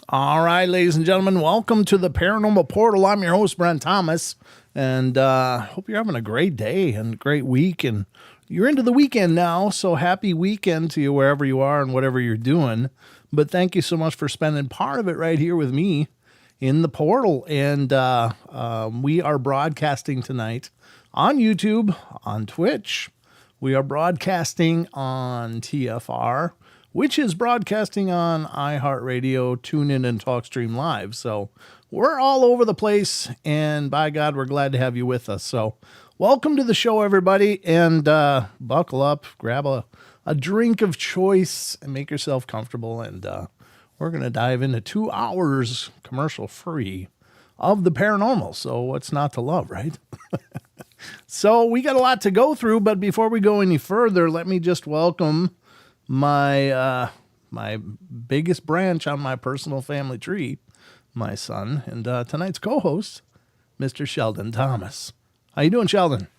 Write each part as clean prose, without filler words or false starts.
All right, ladies and gentlemen, welcome to the Paranormal Portal. I'm your host, Brent Thomas, and hope you're having a great day and a great week. And you're into the weekend now, so happy weekend to you wherever you are and whatever you're doing. But thank you so much for spending part of it right here with me in the portal. And we are broadcasting tonight on YouTube, on Twitch. We are broadcasting on TFR, which is broadcasting on iHeartRadio, TuneIn, and TalkStream Live. So we're all over the place, and by God, we're glad to have you with us. So welcome to the show, everybody, and buckle up, grab a drink of choice, and make yourself comfortable. And we're going to dive into 2 hours commercial-free of the paranormal. So what's not to love, right? So we got a lot to go through, but before we go any further, let me just welcome my my biggest branch on my personal family tree, my son, and tonight's co-host, Mr. Sheldon Thomas. How you doing, Sheldon?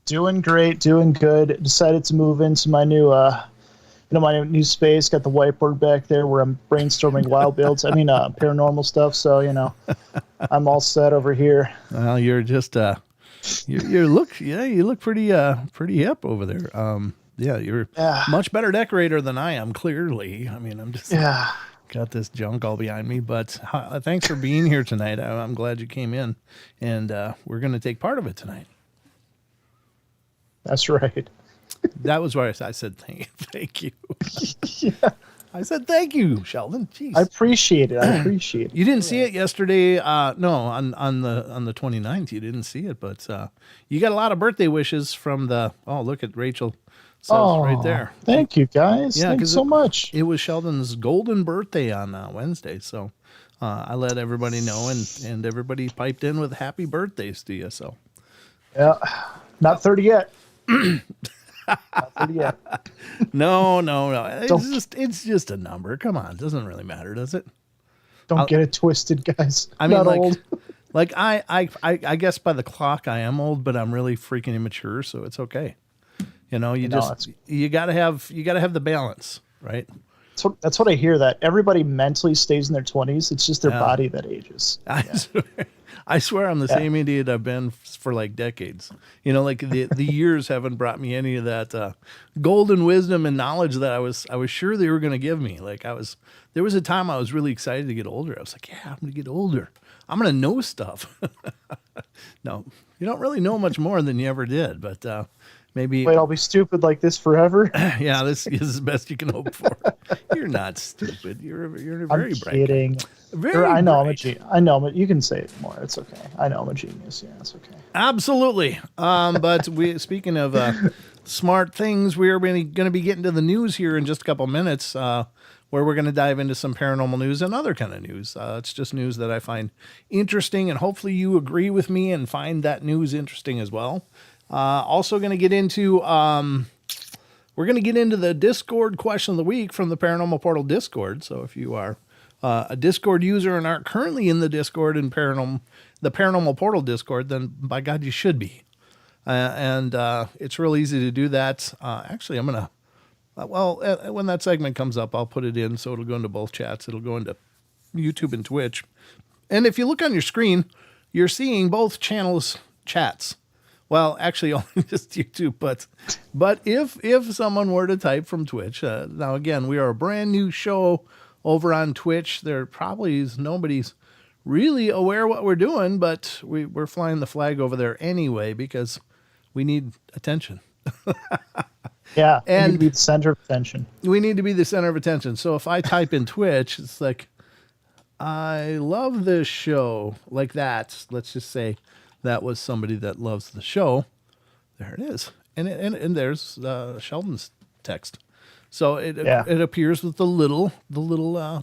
Doing great, doing good. Decided to move into my new my new space. Got the whiteboard back there where I'm brainstorming wild builds. I mean, paranormal stuff. So, I'm all set over here. Well, you're just, you look pretty hip over there. You're much better decorator than I am, clearly. I mean, I'm just got this junk all behind me, but thanks for being here tonight. I'm glad you came in, and we're going to take part of it tonight. That's right. That was why I said thank you. Yeah. I said thank you, Sheldon. Jeez. I appreciate it. You didn't see it yesterday. No, on the 29th, you didn't see it, but you got a lot of birthday wishes from the. Oh, look at Rachel. Right there. Thank you, guys. Yeah, thanks so much. It was Sheldon's golden birthday on Wednesday, so I let everybody know, and everybody piped in with happy birthdays to you. So, yeah, not 30 yet. Not 30 yet. No. It's just a number. Come on, it doesn't really matter, does it? Don't get it twisted, guys. I mean, not old. Like I guess by the clock I am old, but I'm really freaking immature, so it's okay. You gotta have the balance, right? That's what I hear. That everybody mentally stays in their 20s. It's just their body that ages. I swear I'm the same idiot I've been for like decades. Like the years haven't brought me any of that golden wisdom and knowledge that I was sure they were going to give me. Like there was a time I was really excited to get older. I was like, yeah, I'm going to get older. I'm going to know stuff. No, you don't really know much more than you ever did, but maybe. Wait, I'll be stupid like this forever? Yeah, this is the best you can hope for. You're not stupid. You're a very bright kidding. guy. I know I'm a genius. I know, but you can say it more. It's okay. I know I'm a genius. Yeah, it's okay. Absolutely. But speaking of smart things, we're going to be getting to the news here in just a couple minutes, where we're going to dive into some paranormal news and other kind of news. It's just news that I find interesting, and hopefully you agree with me and find that news interesting as well. Also going to get into the Discord question of the week from the Paranormal Portal Discord. So if you are a Discord user and aren't currently in the Discord and the Paranormal Portal Discord, then by God, you should be. And it's real easy to do that. Actually, I'm going to, when that segment comes up, I'll put it in so it'll go into both chats. It'll go into YouTube and Twitch. And if you look on your screen, you're seeing both channels' chats. Well, actually, only just YouTube. But if someone were to type from Twitch, now again, we are a brand new show over on Twitch. There probably is nobody's really aware what we're doing, but we're flying the flag over there anyway because we need attention. Yeah, and we need to be the center of attention. We need to be the center of attention. So if I type in Twitch, it's like, I love this show, like that. Let's just say that was somebody that loves the show. There it is. And there's Sheldon's text. So it appears with the little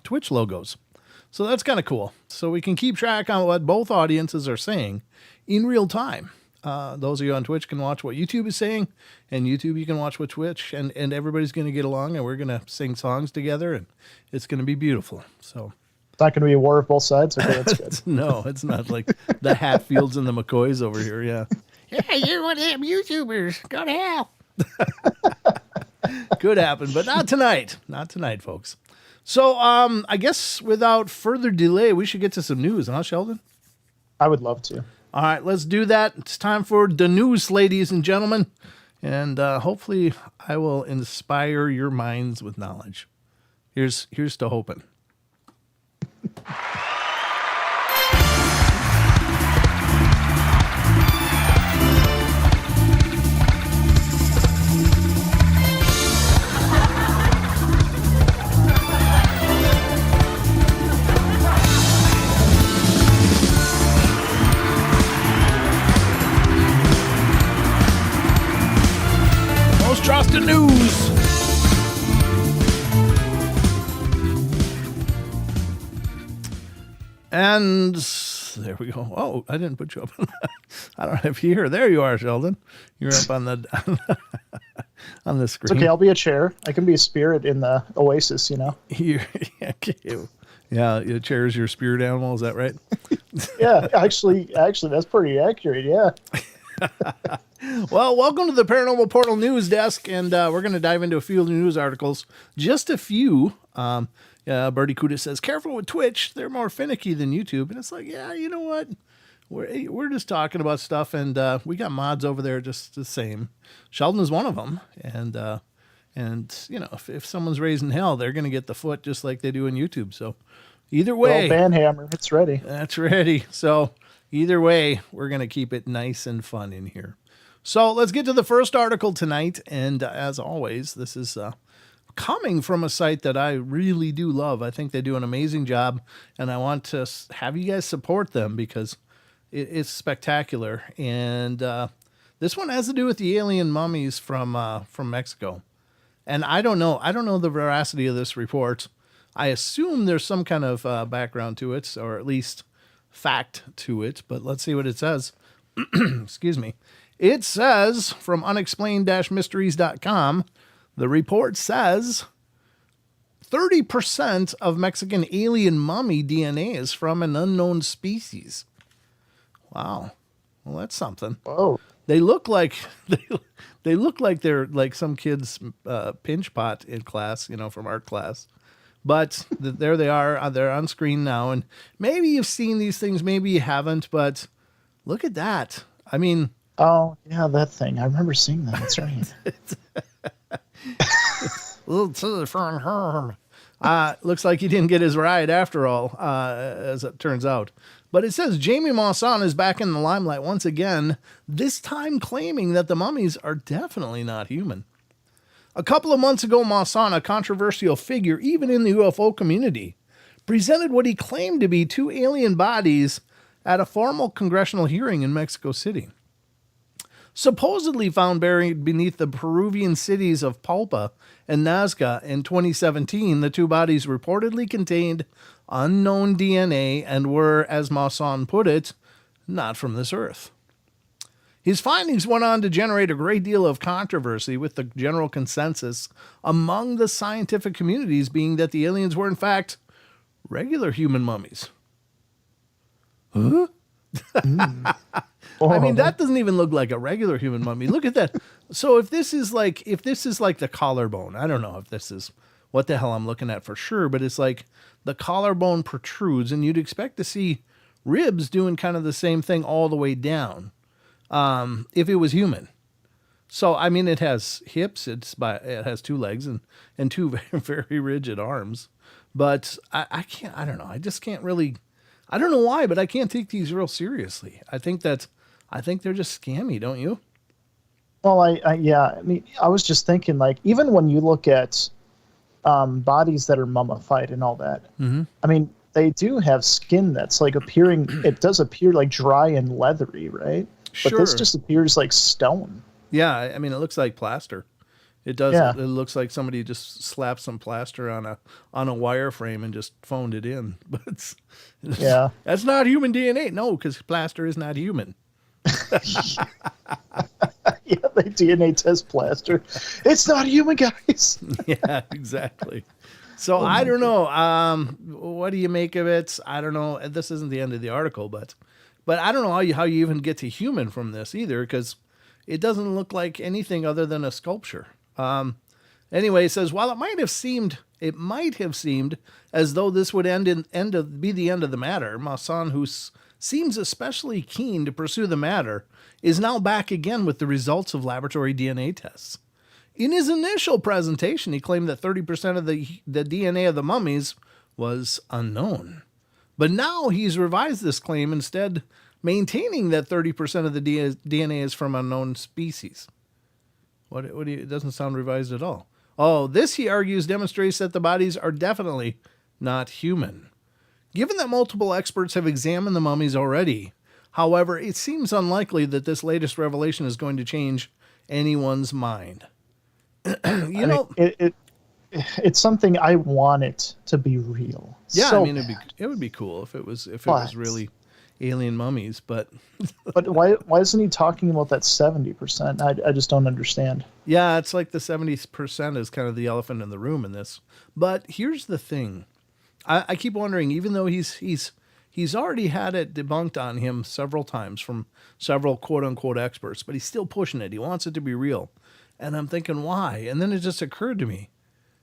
Twitch logos. So that's kind of cool. So we can keep track on what both audiences are saying in real time. Those of you on Twitch can watch what YouTube is saying, and YouTube you can watch what Twitch, and everybody's going to get along, and we're going to sing songs together, and it's going to be beautiful. So it's not going to be a war of both sides. Okay, that's good. No, it's not like the Hatfields and the McCoys over here. Yeah. Yeah, you're one of them YouTubers. Go to hell. Could happen, but not tonight. Not tonight, folks. So I guess without further delay, we should get to some news, huh, Sheldon? I would love to. All right, let's do that. It's time for the news, ladies and gentlemen. And hopefully I will inspire your minds with knowledge. Here's to hoping. Most trusted news. And there we go. Oh, I didn't put you up. I don't know if you're here. There you are, Sheldon. You're up on the on the screen. It's okay, I'll be a chair. I can be a spirit in the oasis, you know. Yeah, your chair is your spirit animal. Is that right? Yeah, actually, that's pretty accurate. Yeah. Well, welcome to the Paranormal Portal News Desk, and we're going to dive into a few of the news articles. Just a few. Birdie Cuda says, careful with Twitch. They're more finicky than YouTube. And it's like, yeah, you know what? We're just talking about stuff, and we got mods over there just the same. Sheldon is one of them. And you know, if someone's raising hell, they're going to get the foot just like they do in YouTube. So either way. Well, banhammer, it's ready. That's ready. So either way, we're going to keep it nice and fun in here. So let's get to the first article tonight. And as always, this is coming from a site that I really do love. I think they do an amazing job, and I want to have you guys support them because it's spectacular. And this one has to do with the alien mummies from Mexico. And I don't know the veracity of this report. I assume there's some kind of background to it, or at least fact to it, but let's see what it says. Excuse me. It says from unexplained-mysteries.com, the report says 30% of Mexican alien mummy DNA is from an unknown species. Wow. Well, that's something. Whoa. They look like they look like they're like some kid's pinch pot in class, you know, from art class. But there they are. They're on screen now, and maybe you've seen these things, maybe you haven't. But look at that. I mean, oh yeah, that thing. I remember seeing that. That's right. Looks like he didn't get his ride after all, as it turns out. But it says Jamie Maussan is back in the limelight once again, this time claiming that the mummies are definitely not human. A couple of months ago, Maussan, a controversial figure even in the UFO community, presented what he claimed to be two alien bodies at a formal congressional hearing in Mexico City. Supposedly found buried beneath the Peruvian cities of Palpa and Nazca in 2017, the two bodies reportedly contained unknown DNA and were, as Maussan put it, not from this earth. His findings went on to generate a great deal of controversy, with the general consensus among the scientific communities being that the aliens were in fact regular human mummies. Huh? I mean, that doesn't even look like a regular human mummy. Look at that. So if this is like the collarbone, I don't know if this is what the hell I'm looking at for sure, but it's like the collarbone protrudes, and you'd expect to see ribs doing kind of the same thing all the way down, if it was human. So I mean, it has hips. It has 2 legs and 2 very, very rigid arms. But I can't. I don't know. I just can't really. I don't know why, but I can't take these real seriously. I think they're just scammy, don't you? Well, yeah. I mean, I was just thinking, like, even when you look at bodies that are mummified and all that, I mean, they do have skin that's like appearing. It does appear like dry and leathery, right? Sure. But this just appears like stone. Yeah, I mean, it looks like plaster. It does. Yeah. It looks like somebody just slapped some plaster on a wireframe and just phoned it in. But Yeah. that's not human DNA. No, because plaster is not human. Yeah, they DNA test plaster. It's not human, guys. Yeah, exactly. So I don't know. What do you make of it? I don't know. This isn't the end of the article, but I don't know how you even get to human from this either, because it doesn't look like anything other than a sculpture. Anyway, it says, while it might have seemed as though this would be the end of the matter, Masson, who seems especially keen to pursue the matter, is now back again with the results of laboratory DNA tests. In his initial presentation, he claimed that 30% of the DNA of the mummies was unknown. But now he's revised this claim, instead maintaining that 30% of the DNA is from unknown species. It doesn't sound revised at all. Oh, this, he argues, demonstrates that the bodies are definitely not human. Given that multiple experts have examined the mummies already, however, it seems unlikely that this latest revelation is going to change anyone's mind. It's something I want it to be real. Yeah, so I mean, it would be cool if it was really alien mummies, but but why isn't he talking about that 70%? I just don't understand. Yeah, it's like the 70% is kind of the elephant in the room in this. But here's the thing. I keep wondering, even though he's already had it debunked on him several times from several quote unquote experts, but he's still pushing it. He wants it to be real. And I'm thinking, why? And then it just occurred to me,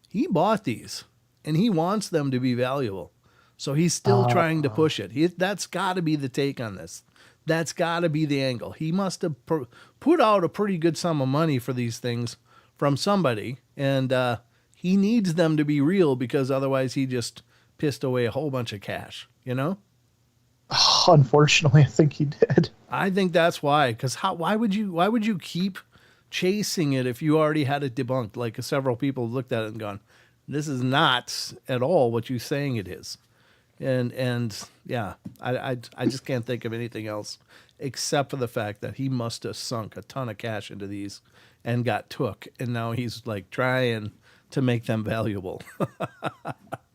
he bought these and he wants them to be valuable. So he's still trying to push it. That's got to be the take on this. That's got to be the angle. He must have put out a pretty good sum of money for these things from somebody, and he needs them to be real, because otherwise he just pissed away a whole bunch of cash, you know? Unfortunately, I think he did. I think that's why. Because why would you keep chasing it if you already had it debunked? Like, several people looked at it and gone, this is not at all what you're saying it is. And yeah, I just can't think of anything else except for the fact that he must have sunk a ton of cash into these and got took, and now he's like trying to make them valuable.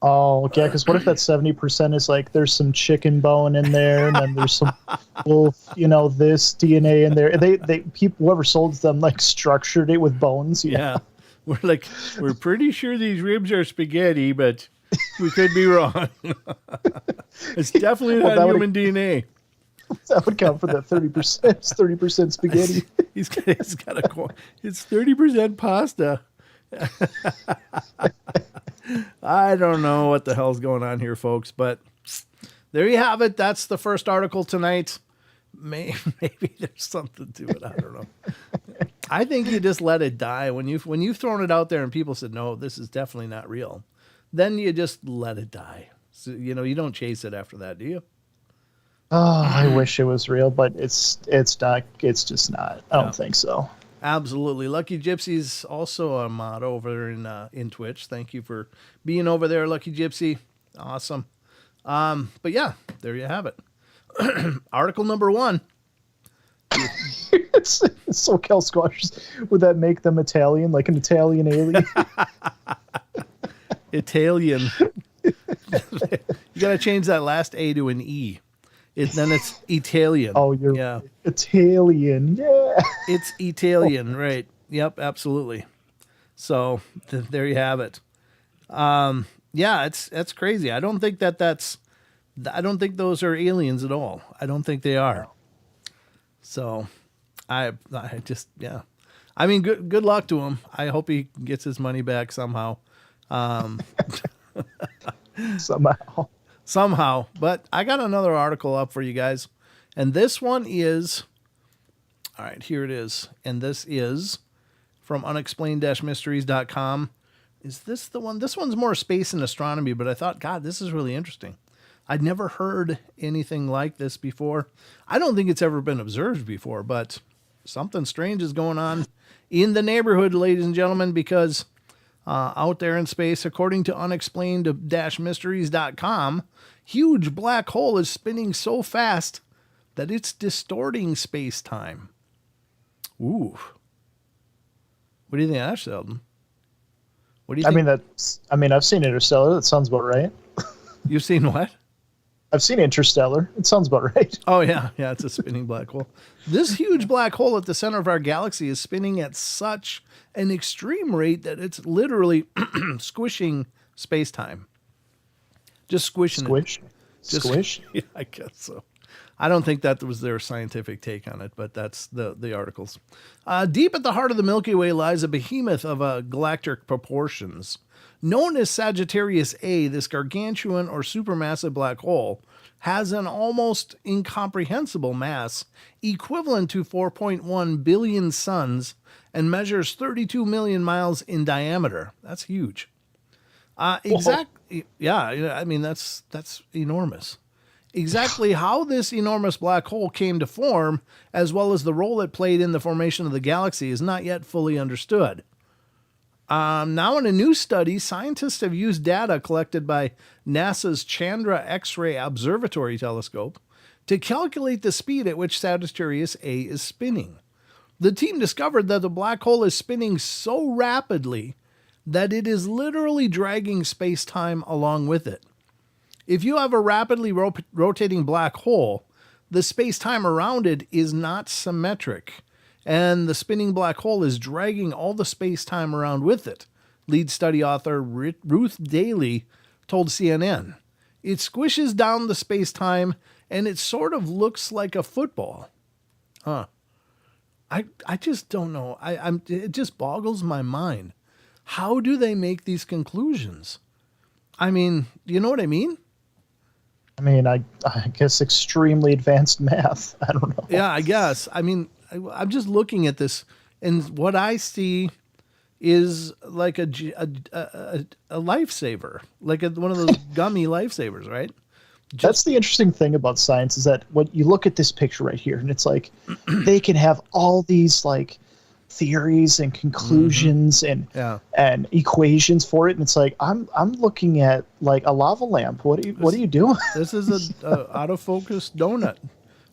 Oh, yeah, because what if that 70% is like there's some chicken bone in there, and then there's some wolf, this DNA in there. They people, whoever sold them, like, structured it with bones. Yeah. We're pretty sure these ribs are spaghetti, but we could be wrong. It's definitely not human DNA. That would count for that 30%. It's 30% spaghetti. It's 30% pasta. I don't know what the hell's going on here, folks, but there you have it. That's the first article tonight. Maybe there's something to it. I don't know. I think you just let it die. When you've thrown it out there and people said, no, this is definitely not real, then you just let it die. So, you don't chase it after that, do you? Oh, I wish it was real, but it's not. It's just not. I don't think so. Absolutely. Lucky Gypsy's also a mod over in Twitch. Thank you for being over there, Lucky Gypsy. Awesome. But yeah, there you have it. Article number 1. It's SoCal Squashers. Would that make them Italian, like an Italian alien? Italian. You got to change that last A to an E. Then it's Italian. Oh, you're Italian. Yeah. It's Italian, right. Yep, absolutely. So there you have it. Yeah, that's crazy. I don't think those are aliens at all. I don't think they are. So I just, yeah. I mean, good luck to him. I hope he gets his money back somehow. Somehow. But I got another article up for you guys. And this one is, all right, here it is. And this is from unexplained-mysteries.com. Is this the one? This one's more space and astronomy, but I thought, God, this is really interesting. I'd never heard anything like this before. I don't think it's ever been observed before, but something strange is going on in the neighborhood, ladies and gentlemen, because out there in space, according to unexplained-mysteries.com, huge black hole is spinning so fast that it's distorting space-time. Ooh. What do you think of that, Sheldon? What do you think? I've seen Interstellar. That sounds about right. You've seen what? I've seen Interstellar. It sounds about right. Oh, yeah. Yeah, it's a spinning black hole. This huge black hole at the center of our galaxy is spinning at such an extreme rate that it's literally squishing space-time. Just squishing Squish? it. Squish? Yeah, I guess so. I don't think that was their scientific take on it, but that's the articles. Deep at the heart of the Milky Way lies a behemoth of galactic proportions. Known as Sagittarius A, this gargantuan or supermassive black hole has an almost incomprehensible mass equivalent to 4.1 billion suns and measures 32 million miles in diameter. That's huge. Yeah, I mean, that's enormous. Exactly how this enormous black hole came to form, as well as the role it played in the formation of the galaxy, is not yet fully understood. Now, in a new study, scientists have used data collected by NASA's Chandra X-ray Observatory telescope to calculate the speed at which Sagittarius A is spinning. The team discovered that the black hole is spinning so rapidly that it is literally dragging space-time along with it. If you have a rapidly rotating black hole, the space-time around it is not symmetric, and the spinning black hole is dragging all the space-time around with it, lead study author Ruth Daly told CNN. It squishes down the space-time, and it sort of looks like a football. I just don't know. It just boggles my mind. How do they make these conclusions? I mean, you know what I mean? I mean, I guess extremely advanced math. I don't know. Yeah, I guess. I mean, I'm just looking at this, and what I see is like a lifesaver, like one of those gummy lifesavers, right? That's the interesting thing about science is that when you look at this picture right here, and it's like they can have all these like theories and conclusions and equations for it, and it's like I'm looking at like a lava lamp. What are you doing? This is a out of focus donut.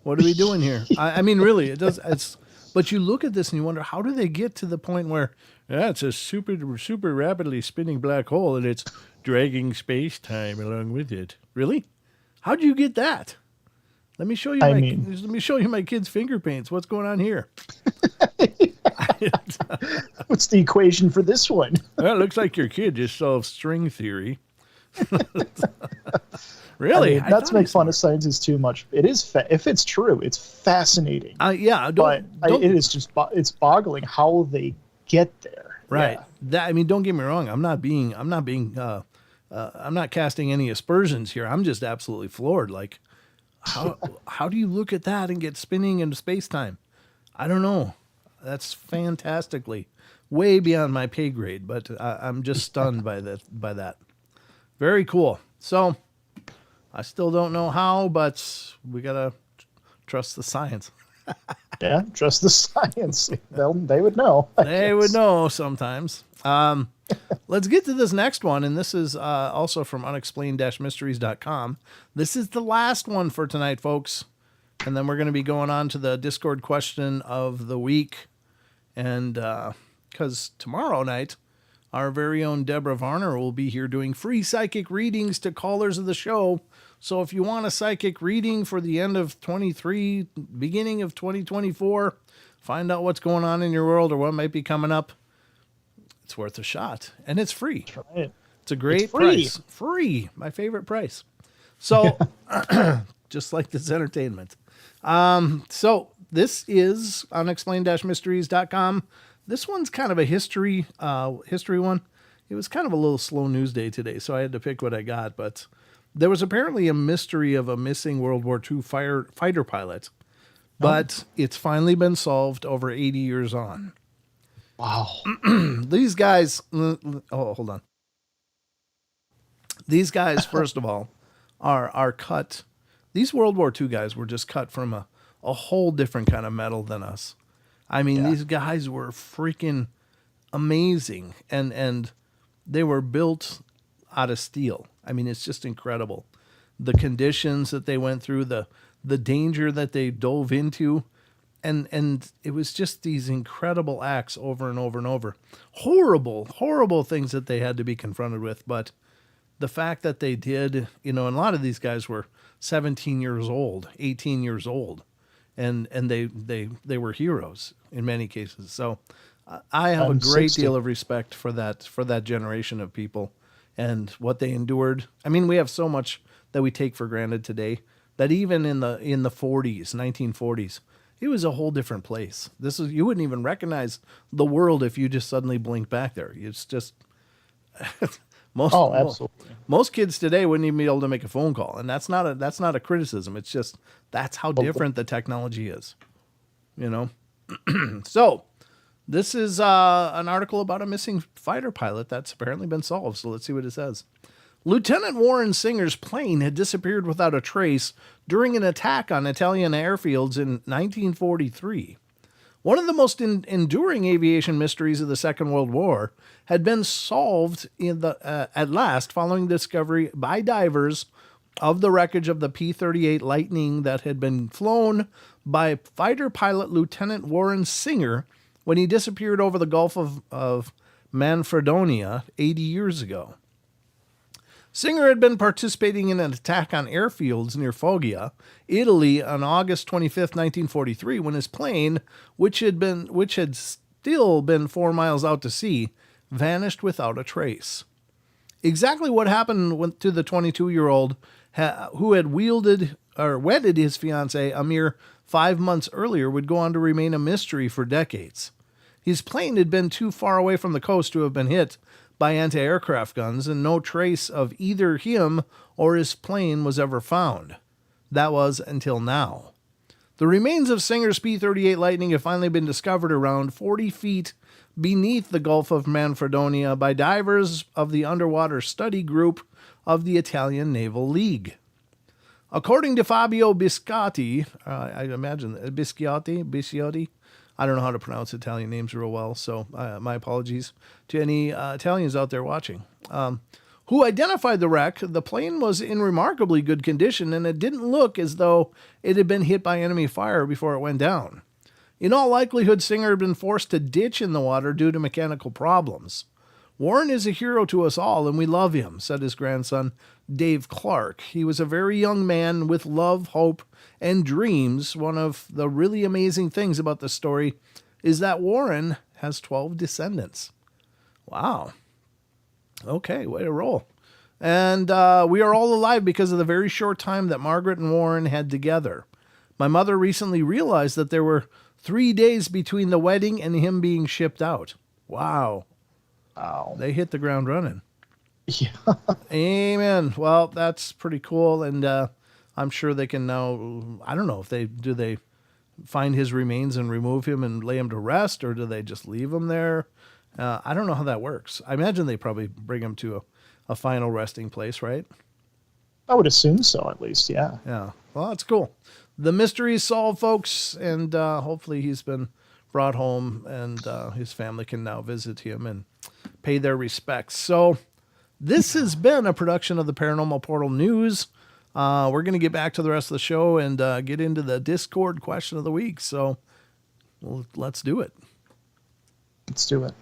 What are we doing here? I mean, really, it does. But you look at this and you wonder, how do they get to the point where it's a super rapidly spinning black hole and it's dragging space time along with it? Really? How do you get that? Let me show you. Let me show you my kid's finger paints. What's going on here? What's the equation for this one? Well, it looks like your kid just solved string theory. Really? Not to make fun of scientists too much. It is, if it's true, it's fascinating. Yeah, it is just it's boggling how they get there. Right. Yeah. Don't get me wrong. I'm not casting any aspersions here. I'm just absolutely floored. Like, how do you look at that and get spinning into space time? I don't know. That's fantastically way beyond my pay grade, but I'm just stunned by that. Very cool. So I still don't know how, but we gotta trust the science. Yeah, trust the science. They would know. They would know sometimes. Let's get to this next one, and this is also from unexplained-mysteries.com. This is the last one for tonight, folks. And then we're going to be going on to the Discord question of the week. And because tomorrow night, our very own Deborah Varner will be here doing free psychic readings to callers of the show. So if you want a psychic reading for the end of 23, beginning of 2024, find out what's going on in your world or what might be coming up, it's worth a shot. And it's free. Right. It's a great price. Free. My favorite price. So just like this entertainment. So this is unexplained-mysteries.com. This one's kind of a history one. It was kind of a little slow news day today, so I had to pick what I got. But there was apparently a mystery of a missing World War II fighter pilot. But it's finally been solved over 80 years on. Wow. These guys, hold on. These guys, first of all, are cut. These World War II guys were just cut from a whole different kind of metal than us. I mean, these guys were freaking amazing. And they were built out of steel. I mean, it's just incredible. The conditions that they went through, the danger that they dove into, and it was just these incredible acts over and over and over. Horrible things that they had to be confronted with, but the fact that they did, and a lot of these guys were 17 years old, 18 years old, and they were heroes in many cases. So I have a great 60. deal of respect for that generation of people and what they endured. I mean, we have so much that we take for granted today, that even in the 40s, 1940s, it was a whole different place. You wouldn't even recognize the world if you just suddenly blinked back there. It's just absolutely. Most kids today wouldn't even be able to make a phone call, and that's not a criticism. It's just that's how different the technology is. So this is an article about a missing fighter pilot that's apparently been solved. So let's see what it says. Lieutenant Warren Singer's plane had disappeared without a trace during an attack on Italian airfields in 1943. One of the most enduring aviation mysteries of the Second World War had been solved at last following the discovery by divers of the wreckage of the P-38 Lightning that had been flown by fighter pilot Lieutenant Warren Singer when he disappeared over the Gulf of Manfredonia 80 years ago. Singer had been participating in an attack on airfields near Foggia, Italy on August 25, 1943, when his plane, which had still been 4 miles out to sea, vanished without a trace. Exactly what happened to the 22-year-old who had wedded his fiancée a mere 5 months earlier would go on to remain a mystery for decades. His plane had been too far away from the coast to have been hit by anti-aircraft guns, and no trace of either him or his plane was ever found. That was until now. The remains of Singer's P-38 Lightning have finally been discovered around 40 feet beneath the Gulf of Manfredonia by divers of the Underwater Study Group of the Italian Naval League. According to Fabio Biscotti, I imagine Bisciotti, I don't know how to pronounce Italian names real well, so my apologies to any Italians out there watching. Who identified the wreck, the plane was in remarkably good condition, and it didn't look as though it had been hit by enemy fire before it went down. In all likelihood, Singer had been forced to ditch in the water due to mechanical problems. Warren is a hero to us all, and we love him, said his grandson, Dave Clark. He was a very young man with love, hope, and dreams. One of the really amazing things about the story is that Warren has 12 descendants. Wow. Okay, way to roll. And we are all alive because of the very short time that Margaret and Warren had together. My mother recently realized that there were 3 days between the wedding and him being shipped out. Wow. They hit the ground running. Yeah. Amen. Well, that's pretty cool. And I'm sure they can now, I don't know if they find his remains and remove him and lay him to rest, or do they just leave him there? I don't know how that works. I imagine they probably bring him to a final resting place, right? I would assume so, at least, yeah. Yeah. Well, that's cool. The mystery is solved, folks, and hopefully he's been brought home, and his family can now visit him and pay their respects. So this has been a production of the Paranormal Portal News. We're going to get back to the rest of the show and get into the Discord question of the week. So let's do it. Let's do it.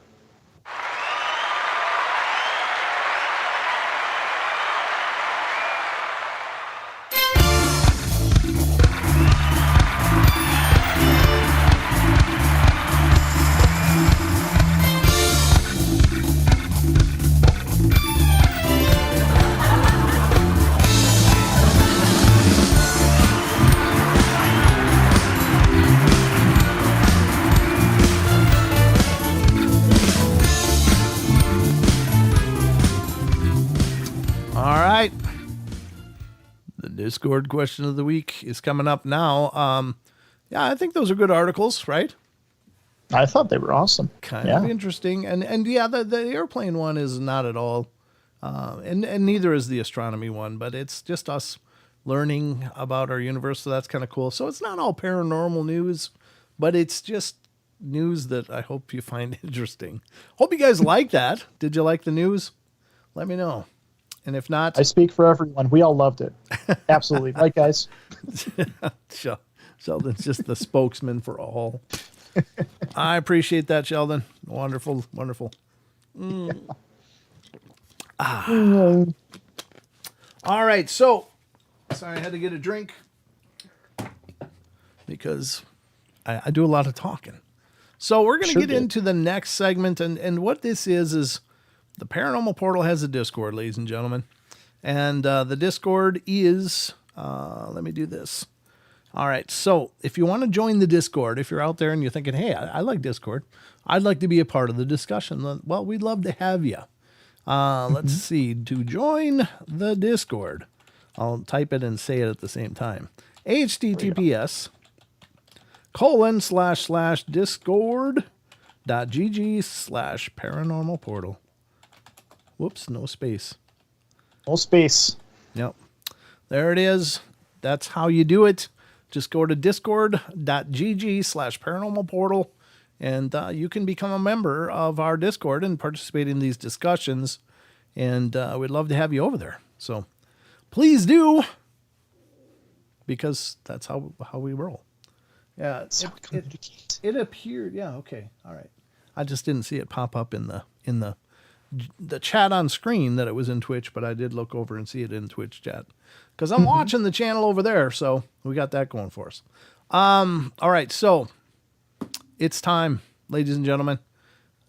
Discord question of the week is coming up now. Yeah, I think those are good articles, right? I thought they were awesome. Kind of interesting. And yeah, the airplane one is not at all, and neither is the astronomy one, but it's just us learning about our universe, so that's kind of cool. So it's not all paranormal news, but it's just news that I hope you find interesting. Hope you guys like that. Did you like the news? Let me know. And if not, I speak for everyone. We all loved it. Absolutely. Right, guys? Sheldon's just the spokesman for all. I appreciate that, Sheldon. Wonderful, wonderful. All right, so sorry I had to get a drink because I do a lot of talking. So we're going to get into the next segment, and what this is the Paranormal Portal has a Discord, ladies and gentlemen. And the Discord is, let me do this. All right, so if you want to join the Discord, if you're out there and you're thinking, hey, I like Discord, I'd like to be a part of the discussion, well, we'd love to have you. Let's see, to join the Discord, I'll type it and say it at the same time. https://discord.gg/paranormal portal. Whoops, no space. No space. Yep. There it is. That's how you do it. Just go to discord.gg/paranormal portal and you can become a member of our Discord and participate in these discussions. And we'd love to have you over there. So please do, because that's how we roll. Yeah. It appeared. Yeah. Okay. All right. I just didn't see it pop up in the chat on screen that it was in Twitch, but I did look over and see it in Twitch chat because I'm watching the channel over there. So we got that going for us. All right. So it's time, ladies and gentlemen.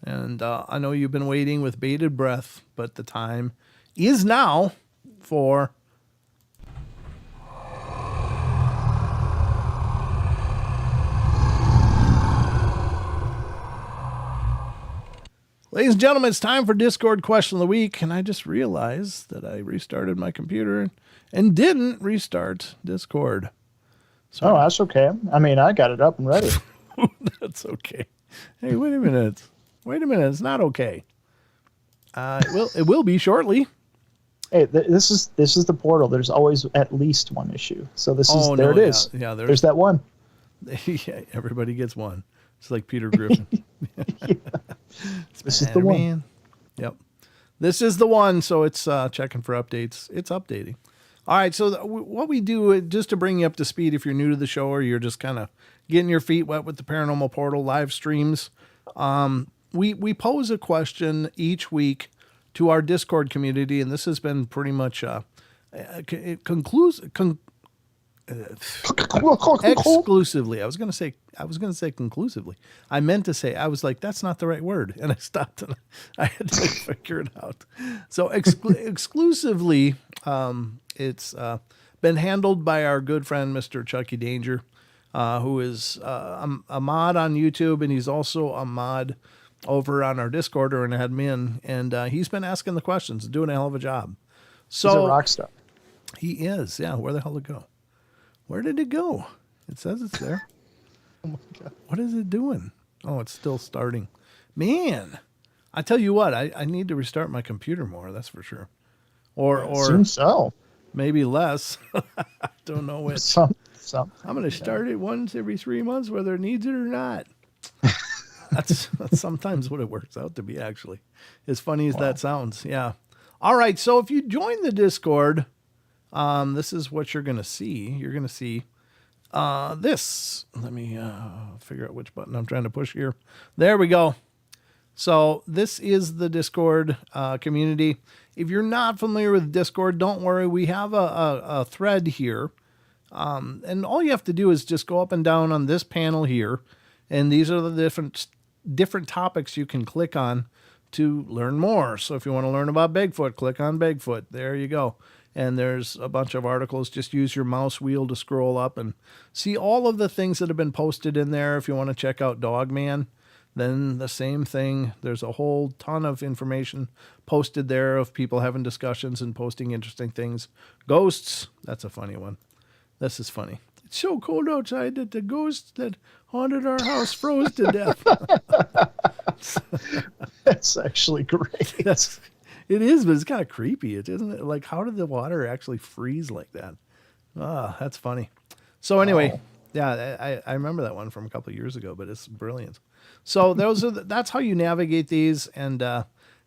And I know you've been waiting with bated breath, but the time is now for ladies and gentlemen, it's time for Discord question of the week, and I just realized that I restarted my computer and didn't restart Discord. So, oh, that's okay. I mean, I got it up and ready. That's okay. Hey, wait a minute. It's not okay. It will be shortly. Hey, this is the portal. There's always at least one issue. So this is there. It is. Yeah, there's that one. Yeah, everybody gets one. It's like Peter Griffin. Yeah. This is the one. Man. Yep. This is the one. So it's checking for updates. It's updating. All right. So what we do, just to bring you up to speed, if you're new to the show or you're just kind of getting your feet wet with the Paranormal Portal live streams, we pose a question each week to our Discord community, and this has been pretty much exclusively. I was going to say conclusively. I meant to say, I was like, that's not the right word. And I stopped and I had to figure it out. So exclusively, it's been handled by our good friend, Mr. Chucky Danger, who is a mod on YouTube. And he's also a mod over on our Discord or an admin. And he's been asking the questions, doing a hell of a job. So he's a rock star. He is. Yeah. Where the hell did it go? Where did it go? It says it's there. Oh my God. What is it doing? Oh, it's still starting. Man, I tell you what, I need to restart my computer more. That's for sure. Or so. Maybe less. I don't know which. Some. I'm going to start it once every 3 months, whether it needs it or not. That's sometimes what it works out to be, actually. As funny as that sounds. Yeah. All right. So if you join the Discord, this is what you're going to see. You're going to see this. Let me figure out which button I'm trying to push here. There we go. So this is the Discord community. If you're not familiar with Discord, don't worry. We have a thread here. And all you have to do is just go up and down on this panel here. And these are the different topics you can click on to learn more. So if you want to learn about Bigfoot, click on Bigfoot. There you go. And there's a bunch of articles. Just use your mouse wheel to scroll up and see all of the things that have been posted in there. If you want to check out Dogman, then the same thing. There's a whole ton of information posted there of people having discussions and posting interesting things. Ghosts, that's a funny one. This is funny. It's so cold outside that the ghosts that haunted our house froze to death. That's actually great. It is, but it's kind of creepy, isn't it? Like, how did the water actually freeze like that? Ah, that's funny. So anyway, yeah, I remember that one from a couple of years ago, but it's brilliant. So that's how you navigate these, and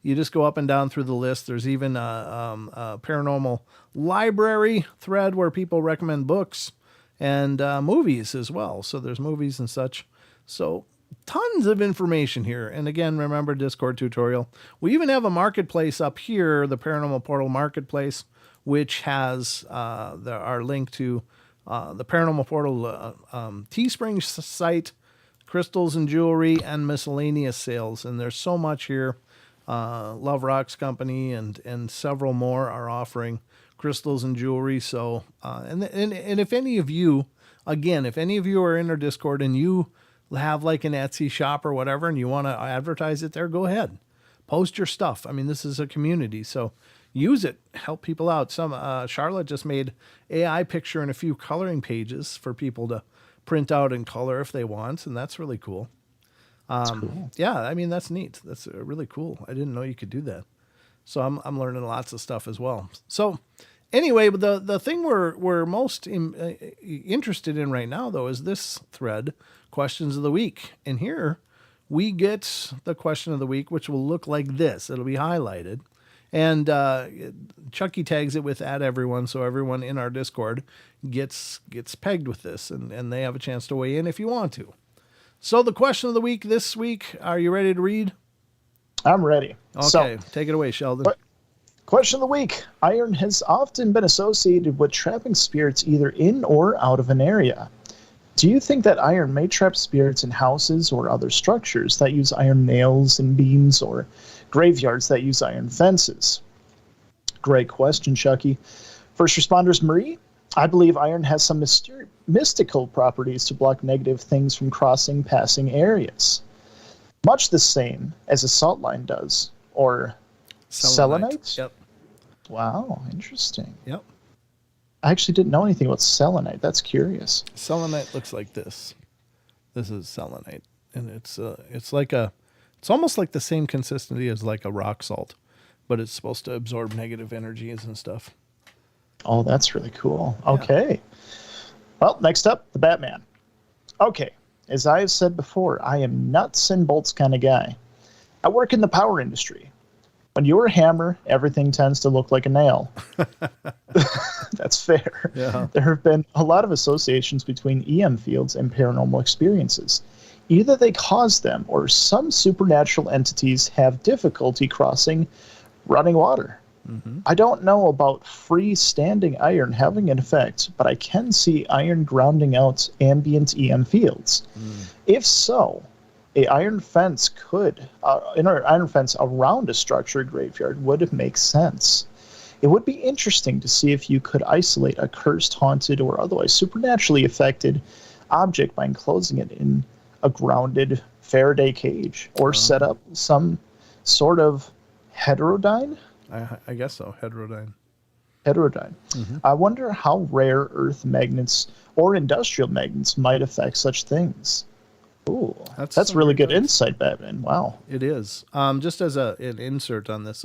you just go up and down through the list. There's even a paranormal library thread where people recommend books and movies as well. So there's movies and such. So tons of information here. And again, remember Discord tutorial. We even have a marketplace up here, the Paranormal Portal Marketplace, which has our link to the Paranormal Portal Teespring site, crystals and jewelry, and miscellaneous sales. And there's so much here. Love Rocks Company and several more are offering crystals and jewelry. So, and if any of you, again, if any of you are in our Discord and you have like an Etsy shop or whatever, and you want to advertise it there, go ahead, post your stuff. I mean, this is a community, so use it, help people out. Charlotte just made AI picture and a few coloring pages for people to print out and color if they want. And that's really cool. Cool. Yeah, I mean, that's neat. That's really cool. I didn't know you could do that. So I'm learning lots of stuff as well. So anyway, but the thing we're most interested in right now, though, is this thread, questions of the week. And here we get the question of the week, which will look like this. It'll be highlighted. And Chucky tags it with @everyone, so everyone in our Discord gets pegged with this, and they have a chance to weigh in if you want to. So the question of the week this week, are you ready to read? I'm ready. Okay, take it away, Sheldon. Question of the week. Iron has often been associated with trapping spirits either in or out of an area. Do you think that iron may trap spirits in houses or other structures that use iron nails and beams, or graveyards that use iron fences? Great question, Chucky. First responders, Marie. I believe iron has some mystical properties to block negative things from crossing passing areas. Much the same as a salt line does. Or selenite? Yep. Wow, interesting. Yep. I actually didn't know anything about selenite. That's curious. Selenite looks like this. This is selenite. And it's almost like the same consistency as like a rock salt, but it's supposed to absorb negative energies and stuff. Oh, that's really cool. Okay. Yeah. Well, next up, the Batman. Okay. As I have said before, I am nuts and bolts kind of guy. I work in the power industry. When you're a hammer, everything tends to look like a nail. That's fair. Yeah. There have been a lot of associations between EM fields and paranormal experiences. Either they cause them, or some supernatural entities have difficulty crossing running water. Mm-hmm. I don't know about freestanding iron having an effect, but I can see iron grounding out ambient EM fields. If so, an iron fence around a structure graveyard would make sense. It would be interesting to see if you could isolate a cursed, haunted, or otherwise supernaturally affected object by enclosing it in a grounded Faraday cage, or set up some sort of heterodyne. I guess so. Heterodyne. Mm-hmm. I wonder how rare earth magnets or industrial magnets might affect such things. Ooh, that's really good insight, Batman. Wow. It is. Just as an insert on this,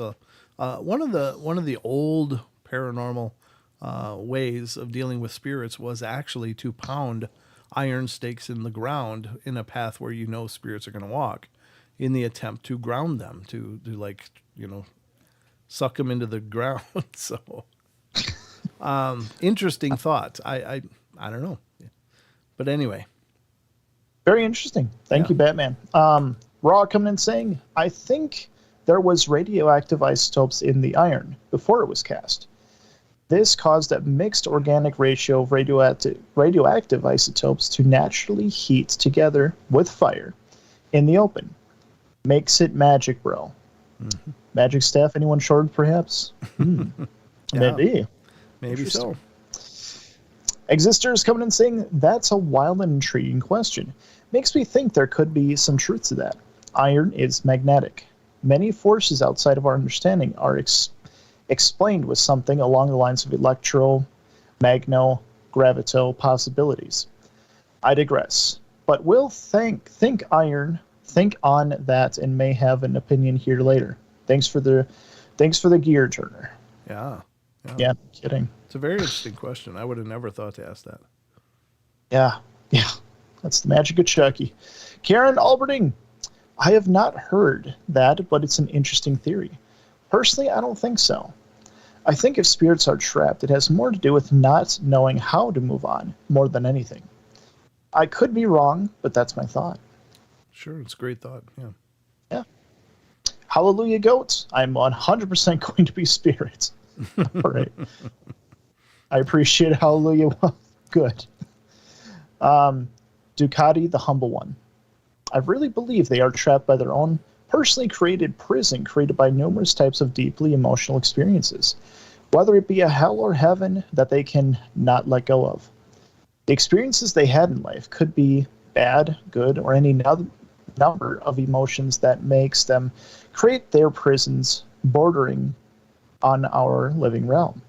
one of the old paranormal ways of dealing with spirits was actually to pound iron stakes in the ground in a path where you know spirits are going to walk, in the attempt to ground them, to like, suck them into the ground. So, interesting thought. I don't know, but anyway. Very interesting. Thank you, Batman. Raw coming in saying, I think there was radioactive isotopes in the iron before it was cast. This caused a mixed organic ratio of radioactive isotopes to naturally heat together with fire in the open. Makes it magic, bro. Mm-hmm. Magic staff, anyone short, perhaps? Maybe. Maybe so. Existers coming in saying, that's a wild and intriguing question. Makes me think there could be some truth to that. Iron is magnetic. Many forces outside of our understanding are explained with something along the lines of electro, magno, gravito possibilities. I digress. But we'll think iron, think on that, and may have an opinion here later. Thanks for the gear, Turner. Yeah. Yeah, kidding. It's a very interesting question. I would have never thought to ask that. Yeah. That's the magic of Chucky. Karen Alberding. I have not heard that, but it's an interesting theory. Personally, I don't think so. I think if spirits are trapped, it has more to do with not knowing how to move on, more than anything. I could be wrong, but that's my thought. Sure, it's a great thought. Yeah. Hallelujah, goats. I'm 100% going to be spirits. All right. I appreciate it. Hallelujah. Good. Ducati, the humble one. I really believe they are trapped by their own personally created prison created by numerous types of deeply emotional experiences, whether it be a hell or heaven that they can not let go of. The experiences they had in life could be bad, good, or any number of emotions that makes them create their prisons bordering on our living realm.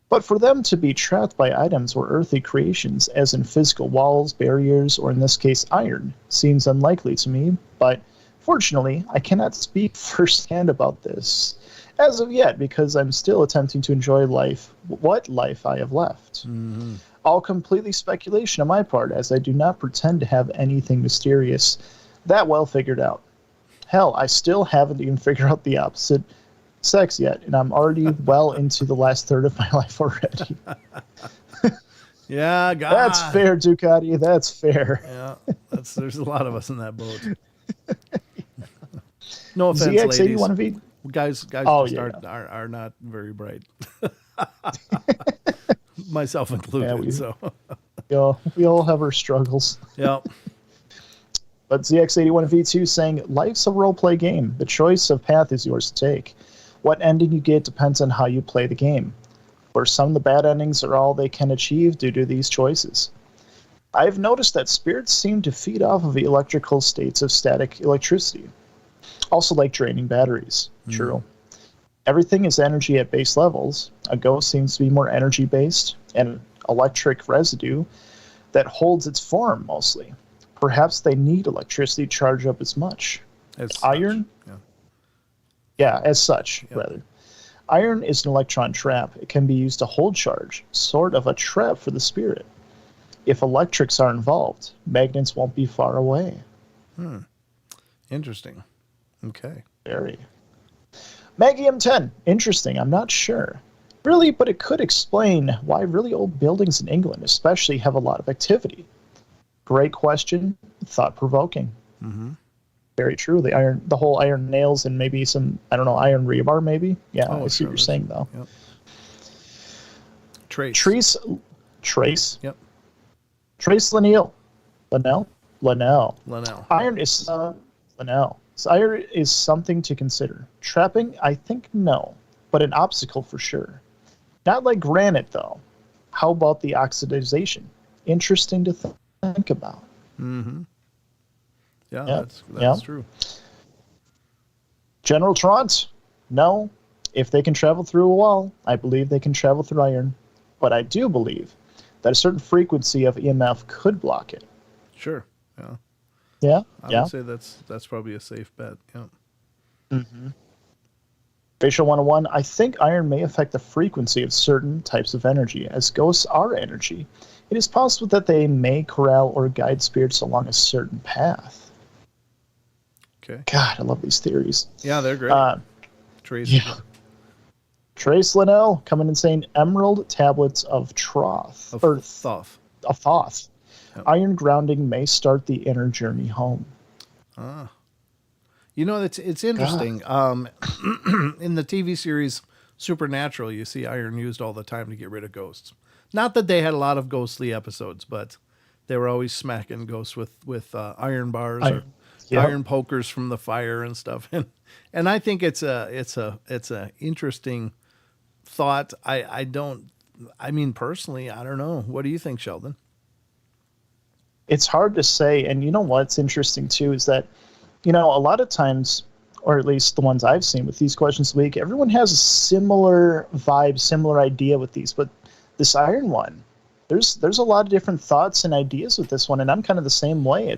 But for them to be trapped by items or earthly creations, as in physical walls, barriers, or in this case iron, seems unlikely to me, but fortunately, I cannot speak firsthand about this as of yet because I'm still attempting to enjoy life, what life I have left. Mm-hmm. All completely speculation on my part, as I do not pretend to have anything mysterious that well figured out. Hell, I still haven't even figured out the opposite sex yet, and I'm already well into the last third of my life already. Yeah, God. That's fair, Ducati. That's fair. Yeah, there's a lot of us in that boat. No offense, ZX81V. ladies. Guys are not very bright. Myself included. We all have our struggles. Yeah. But ZX81V2 saying, life's a role-play game. The choice of path is yours to take. What ending you get depends on how you play the game, where some of the bad endings are all they can achieve due to these choices. I've noticed that spirits seem to feed off of the electrical states of static electricity, also like draining batteries. True. Everything is energy at base levels. A ghost seems to be more energy-based and electric residue that holds its form mostly. Perhaps they need electricity to charge up as much. As iron? As such, rather. Iron is an electron trap. It can be used to hold charge, sort of a trap for the spirit. If electrics are involved, magnets won't be far away. Interesting. Okay. Very. Maggie M10. Interesting. I'm not sure. Really, but it could explain why really old buildings in England especially have a lot of activity. Great question. Thought-provoking. Mm-hmm. Very true. The whole iron nails and maybe some, iron rebar maybe. Yeah, I see what you're saying, though. Yep. Trace. Yep. Trace Linnell. Iron is Linnell. So iron is something to consider. Trapping, I think no, but an obstacle for sure. Not like granite, though. How about the oxidization? Interesting to think about. Mm-hmm. Yeah, that's true. General Trant, no. If they can travel through a wall, I believe they can travel through iron. But I do believe that a certain frequency of EMF could block it. Sure. Yeah. Yeah. I would say that's probably a safe bet. Yeah. Mm-hmm. Facial 101, I think iron may affect the frequency of certain types of energy, as ghosts are energy. It is possible that they may corral or guide spirits along a certain path. Okay. God, I love these theories. Yeah, they're great. Trace. Yeah. Trace Linnell coming and saying emerald tablets of Thoth. Thoth. Of Thoth. Yep. Iron grounding may start the inner journey home. It's interesting. In the TV series Supernatural, you see iron used all the time to get rid of ghosts. Not that they had a lot of ghostly episodes, but they were always smacking ghosts with iron bars or iron pokers from the fire and stuff. And I think it's a interesting thought. Personally, I don't know. What do you think, Sheldon? It's hard to say. And you know what's interesting too is that a lot of times, or at least the ones I've seen with these questions a week, everyone has a similar vibe, similar idea with these. But this iron one, there's a lot of different thoughts and ideas with this one, and I'm kind of the same way.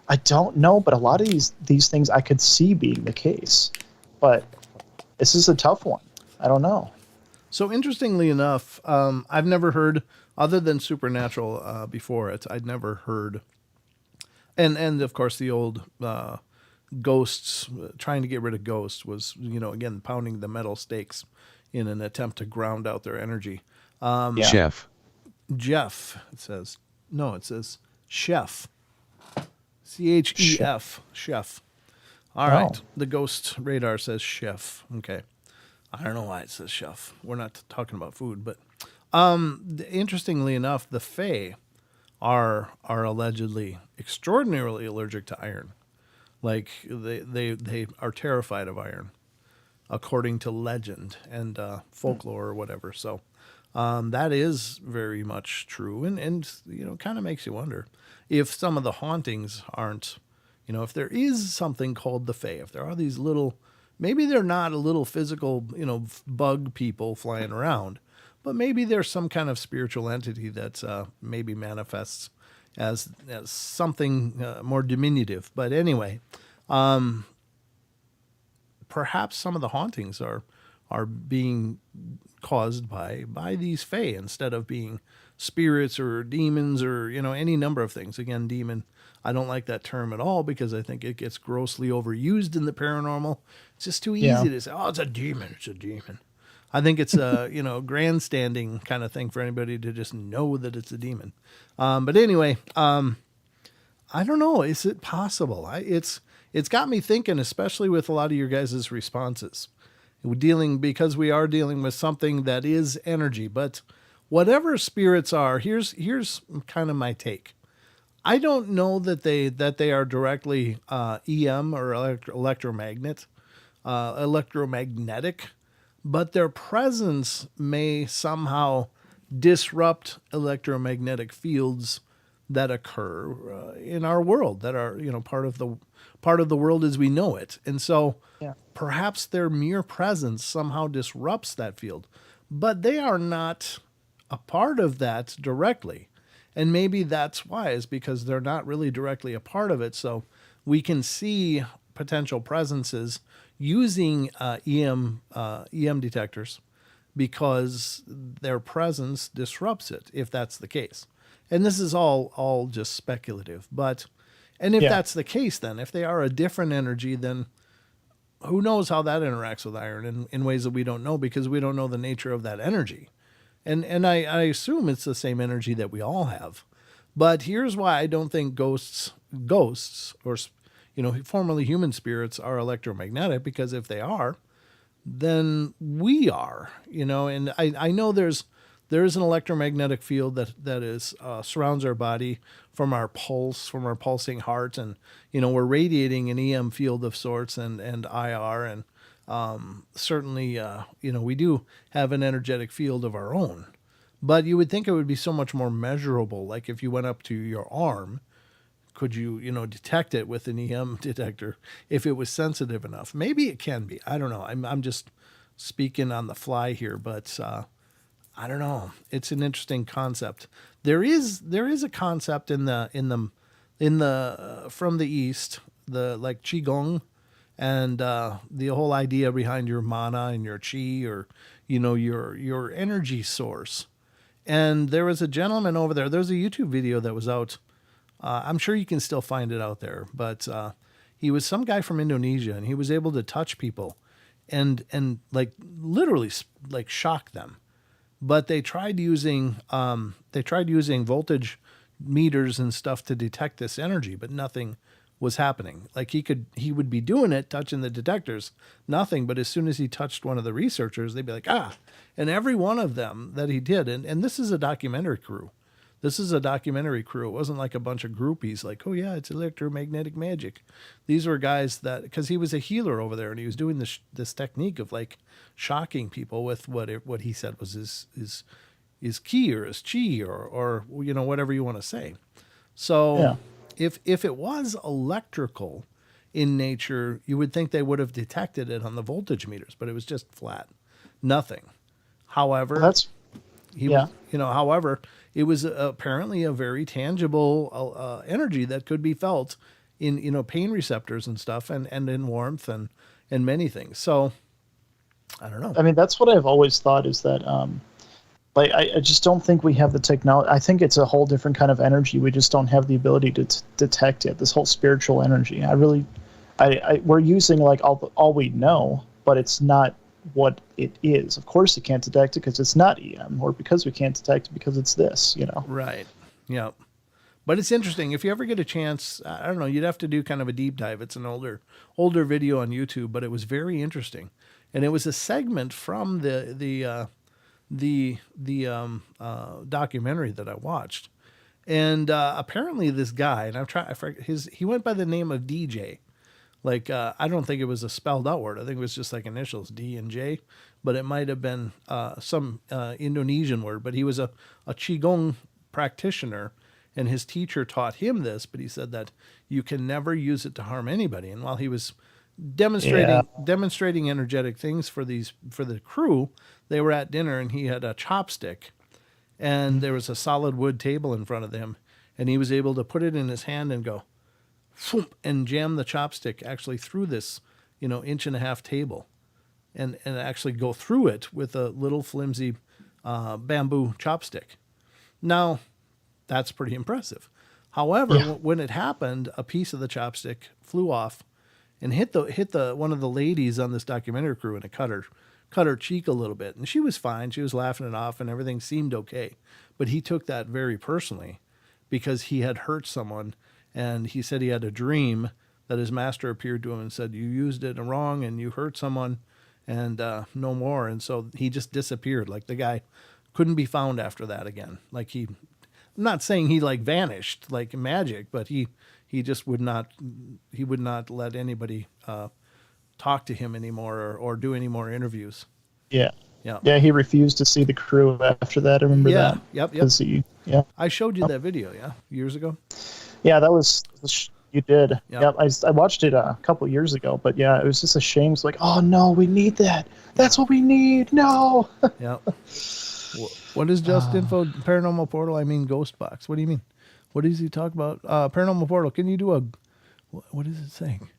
I don't know, but a lot of these things I could see being the case, but this is a tough one. I don't know. So interestingly enough, I've never heard, other than supernatural before it, I'd never heard, and of course the old ghosts, trying to get rid of ghosts was, again, pounding the metal stakes in an attempt to ground out their energy. Chef. Jeff, it says. No, it says chef. Chef. Chef. All right. The ghost radar says chef. Okay. I don't know why it says chef. We're not talking about food, but interestingly enough, the Fae are allegedly extraordinarily allergic to iron. Like they are terrified of iron, according to legend and folklore or whatever. So that is very much true, and kind of makes you wonder if some of the hauntings aren't, if there is something called the Fae, if there are these little, maybe they're not a little physical, bug people flying around, but maybe there's some kind of spiritual entity that maybe manifests as something more diminutive. But anyway, perhaps some of the hauntings are being caused by these Fae instead of being spirits or demons or any number of things. Again, demon, I don't like that term at all because I think it gets grossly overused in the paranormal. It's just too easy to say, oh, it's a demon, it's a demon. I think it's a grandstanding kind of thing for anybody to just know that it's a demon. But anyway, I don't know. Is it possible? It's got me thinking, especially with a lot of your guys' responses. Because we are dealing with something that is energy, but whatever spirits are, here's kind of my take. I don't know that they are directly EM or electromagnetic, but their presence may somehow disrupt electromagnetic fields that occur in our world, that are part of the world as we know it. And so perhaps their mere presence somehow disrupts that field, but they are not a part of that directly. And maybe that's why, is because they're not really directly a part of it. So we can see potential presences using EM detectors because their presence disrupts it, if that's the case. And this is all just speculative. And if that's the case, then if they are a different energy, then who knows how that interacts with iron in ways that we don't know, because we don't know the nature of that energy. And I assume it's the same energy that we all have. But here's why I don't think ghosts or formerly human spirits are electromagnetic, because if they are, then we are, and I know there is an electromagnetic field that is surrounds our body from our pulse, from our pulsing heart, and we're radiating an EM field of sorts and IR, and certainly we do have an energetic field of our own. But you would think it would be so much more measurable. Like if you went up to your arm, could you detect it with an EM detector if it was sensitive enough? Maybe it can be. I don't know. I'm just speaking on the fly here, but I don't know. It's an interesting concept. There is a concept in the from the East, the like qigong, and the whole idea behind your mana and your chi, or your energy source. And there was a gentleman over there. There's a YouTube video that was out. I'm sure you can still find it out there, but he was some guy from Indonesia, and he was able to touch people and like literally like shock them. But they tried using voltage meters and stuff to detect this energy, but nothing was happening. Like he would be doing it, touching the detectors, nothing. But as soon as he touched one of the researchers, they'd be like, and every one of them that he did. And this is a documentary crew. It wasn't like a bunch of groupies like, oh yeah, it's electromagnetic magic. These were guys because he was a healer over there, and he was doing this technique of like shocking people with what he said was his ki or his chi or whatever you want to say. So if it was electrical, in nature, you would think they would have detected it on the voltage meters, but it was just flat, nothing. Well, However, that's he yeah. was, however, it was apparently a very tangible energy that could be felt in, pain receptors and stuff, and in warmth and many things. So I don't know. I mean, that's what I've always thought is that, like, I just don't think we have the technology. I think it's a whole different kind of energy. We just don't have the ability to detect it. This whole spiritual energy. We're using like all we know, but it's not what it is. Of course, it can't detect it because it's not EM, or because we can't detect it because it's this. Right. Yeah. But it's interesting. If you ever get a chance, I don't know, you'd have to do kind of a deep dive. It's an older video on YouTube, but it was very interesting, and it was a segment from the documentary that I watched, and apparently this guy, and I forget he went by the name of DJ. Like I don't think it was a spelled out word. I think it was just like initials D and J, but it might have been some Indonesian word. But he was a qigong practitioner, and his teacher taught him this. But he said that you can never use it to harm anybody. And while he was demonstrating energetic things for the crew, they were at dinner, and he had a chopstick, and there was a solid wood table in front of them, and he was able to put it in his hand and go, and jam the chopstick actually through this, 1.5 inch table, and actually go through it with a little flimsy bamboo chopstick. Now, that's pretty impressive. However, when it happened, a piece of the chopstick flew off and hit the one of the ladies on this documentary crew, and it cut her cheek a little bit, and she was fine. She was laughing it off, and everything seemed okay. But he took that very personally because he had hurt someone. And he said he had a dream that his master appeared to him and said, "You used it wrong and you hurt someone, and no more." And so he just disappeared. Like the guy couldn't be found after that again. Like I'm not saying he like vanished like magic, but he just would not let anybody talk to him anymore or do any more interviews. Yeah. Yeah. Yeah, he refused to see the crew after that. I remember that. Yep. Yeah. I showed you that video, years ago. Yeah, that was you did. Yep. Yep. I watched it a couple years ago, but yeah, it was just a shame. It's like, oh no, we need that. That's what we need. No. Yeah. What is Just Info Paranormal Portal? I mean Ghost Box. What do you mean? What does he talk about? Paranormal Portal. Can you do a? What is it saying?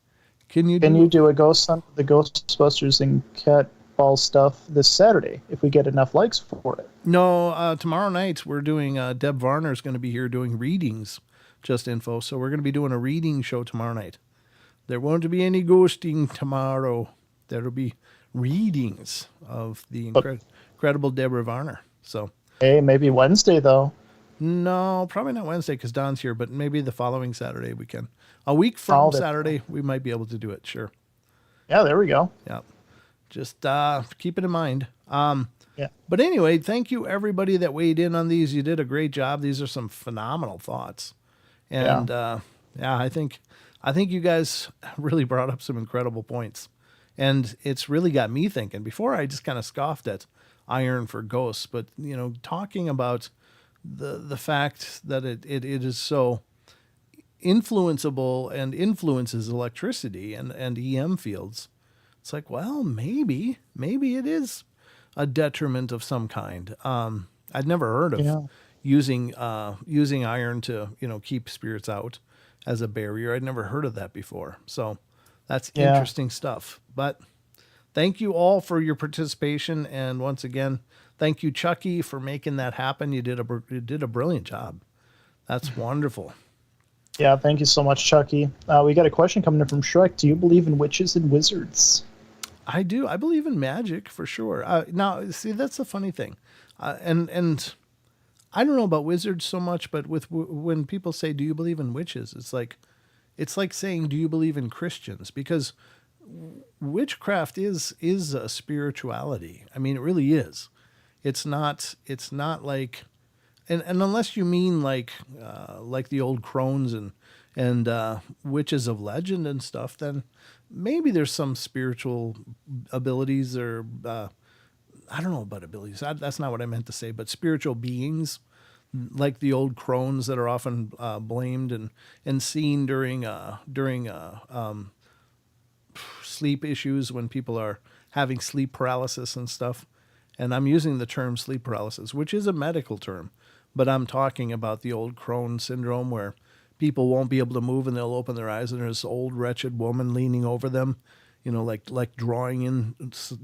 Can you do a ghost hunt, the Ghostbusters and Cat Ball stuff this Saturday if we get enough likes for it? No. Tomorrow night we're doing. Deb Varner is going to be here doing readings. Just Info. So we're going to be doing a reading show tomorrow night. There won't be any ghosting tomorrow. There will be readings of the incredible Deborah Varner. So hey, maybe Wednesday though. No, probably not Wednesday because Don's here, but maybe the following Saturday we can. A week from Saturday, we might be able to do it. Sure. Yeah, there we go. Yeah. Just keep it in mind. Yeah. But anyway, thank you everybody that weighed in on these. You did a great job. These are some phenomenal thoughts. And I think you guys really brought up some incredible points, and it's really got me thinking. Before I just kind of scoffed at iron for ghosts, but talking about the fact that it is so influenceable and influences electricity and EM fields, it's like, well, maybe it is a detriment of some kind. I'd never heard of using iron to keep spirits out as a barrier. I'd never heard of that before. So that's interesting stuff. But thank you all for your participation, and once again, thank you, Chucky, for making that happen. You did a brilliant job. That's wonderful. Yeah, thank you so much, Chucky. We got a question coming in from Shrek. Do you believe in witches and wizards? I do. I believe in magic for sure. Now, see, that's the funny thing, and I don't know about wizards so much, but when people say, "Do you believe in witches?" It's like saying, "Do you believe in Christians?" Because witchcraft is a spirituality. I mean, it really is. It's not like, and unless you mean like the old crones and witches of legend and stuff, then maybe there's some spiritual abilities or I don't know about abilities. That's not what I meant to say, but spiritual beings like the old crones that are often blamed and seen during sleep issues when people are having sleep paralysis and stuff. And I'm using the term sleep paralysis, which is a medical term, but I'm talking about the old Crohn syndrome where people won't be able to move and they'll open their eyes and there's this old wretched woman leaning over them, like drawing in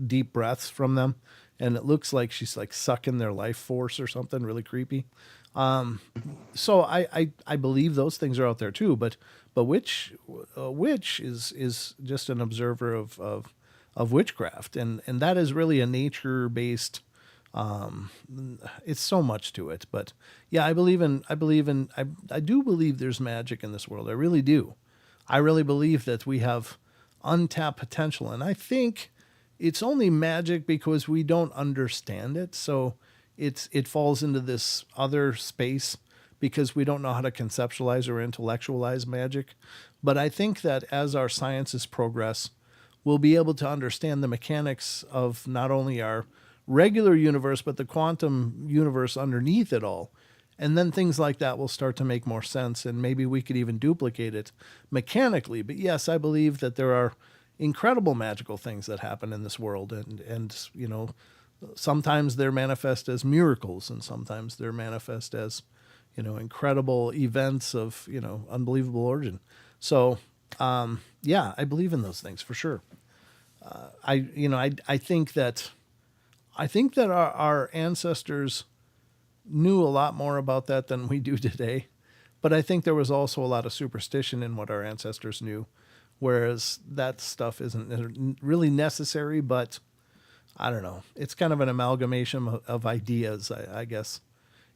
deep breaths from them. And it looks like she's like sucking their life force or something really creepy. So I believe those things are out there too, but witch is just an observer of witchcraft, and that is really a nature based. It's so much to it, but yeah, I do believe there's magic in this world. I really do. I really believe that we have untapped potential, and I think it's only magic because we don't understand it. So it falls into this other space because we don't know how to conceptualize or intellectualize magic. But I think that as our sciences progress, we'll be able to understand the mechanics of not only our regular universe, but the quantum universe underneath it all. And then things like that will start to make more sense, and maybe we could even duplicate it mechanically. But yes, I believe that there are incredible magical things that happen in this world, and sometimes they're manifest as miracles, and sometimes they're manifest as incredible events of unbelievable origin. So yeah, I believe in those things for sure. I think that our ancestors knew a lot more about that than we do today, but I think there was also a lot of superstition in what our ancestors knew. Whereas that stuff isn't really necessary, but I don't know. It's kind of an amalgamation of ideas, I guess,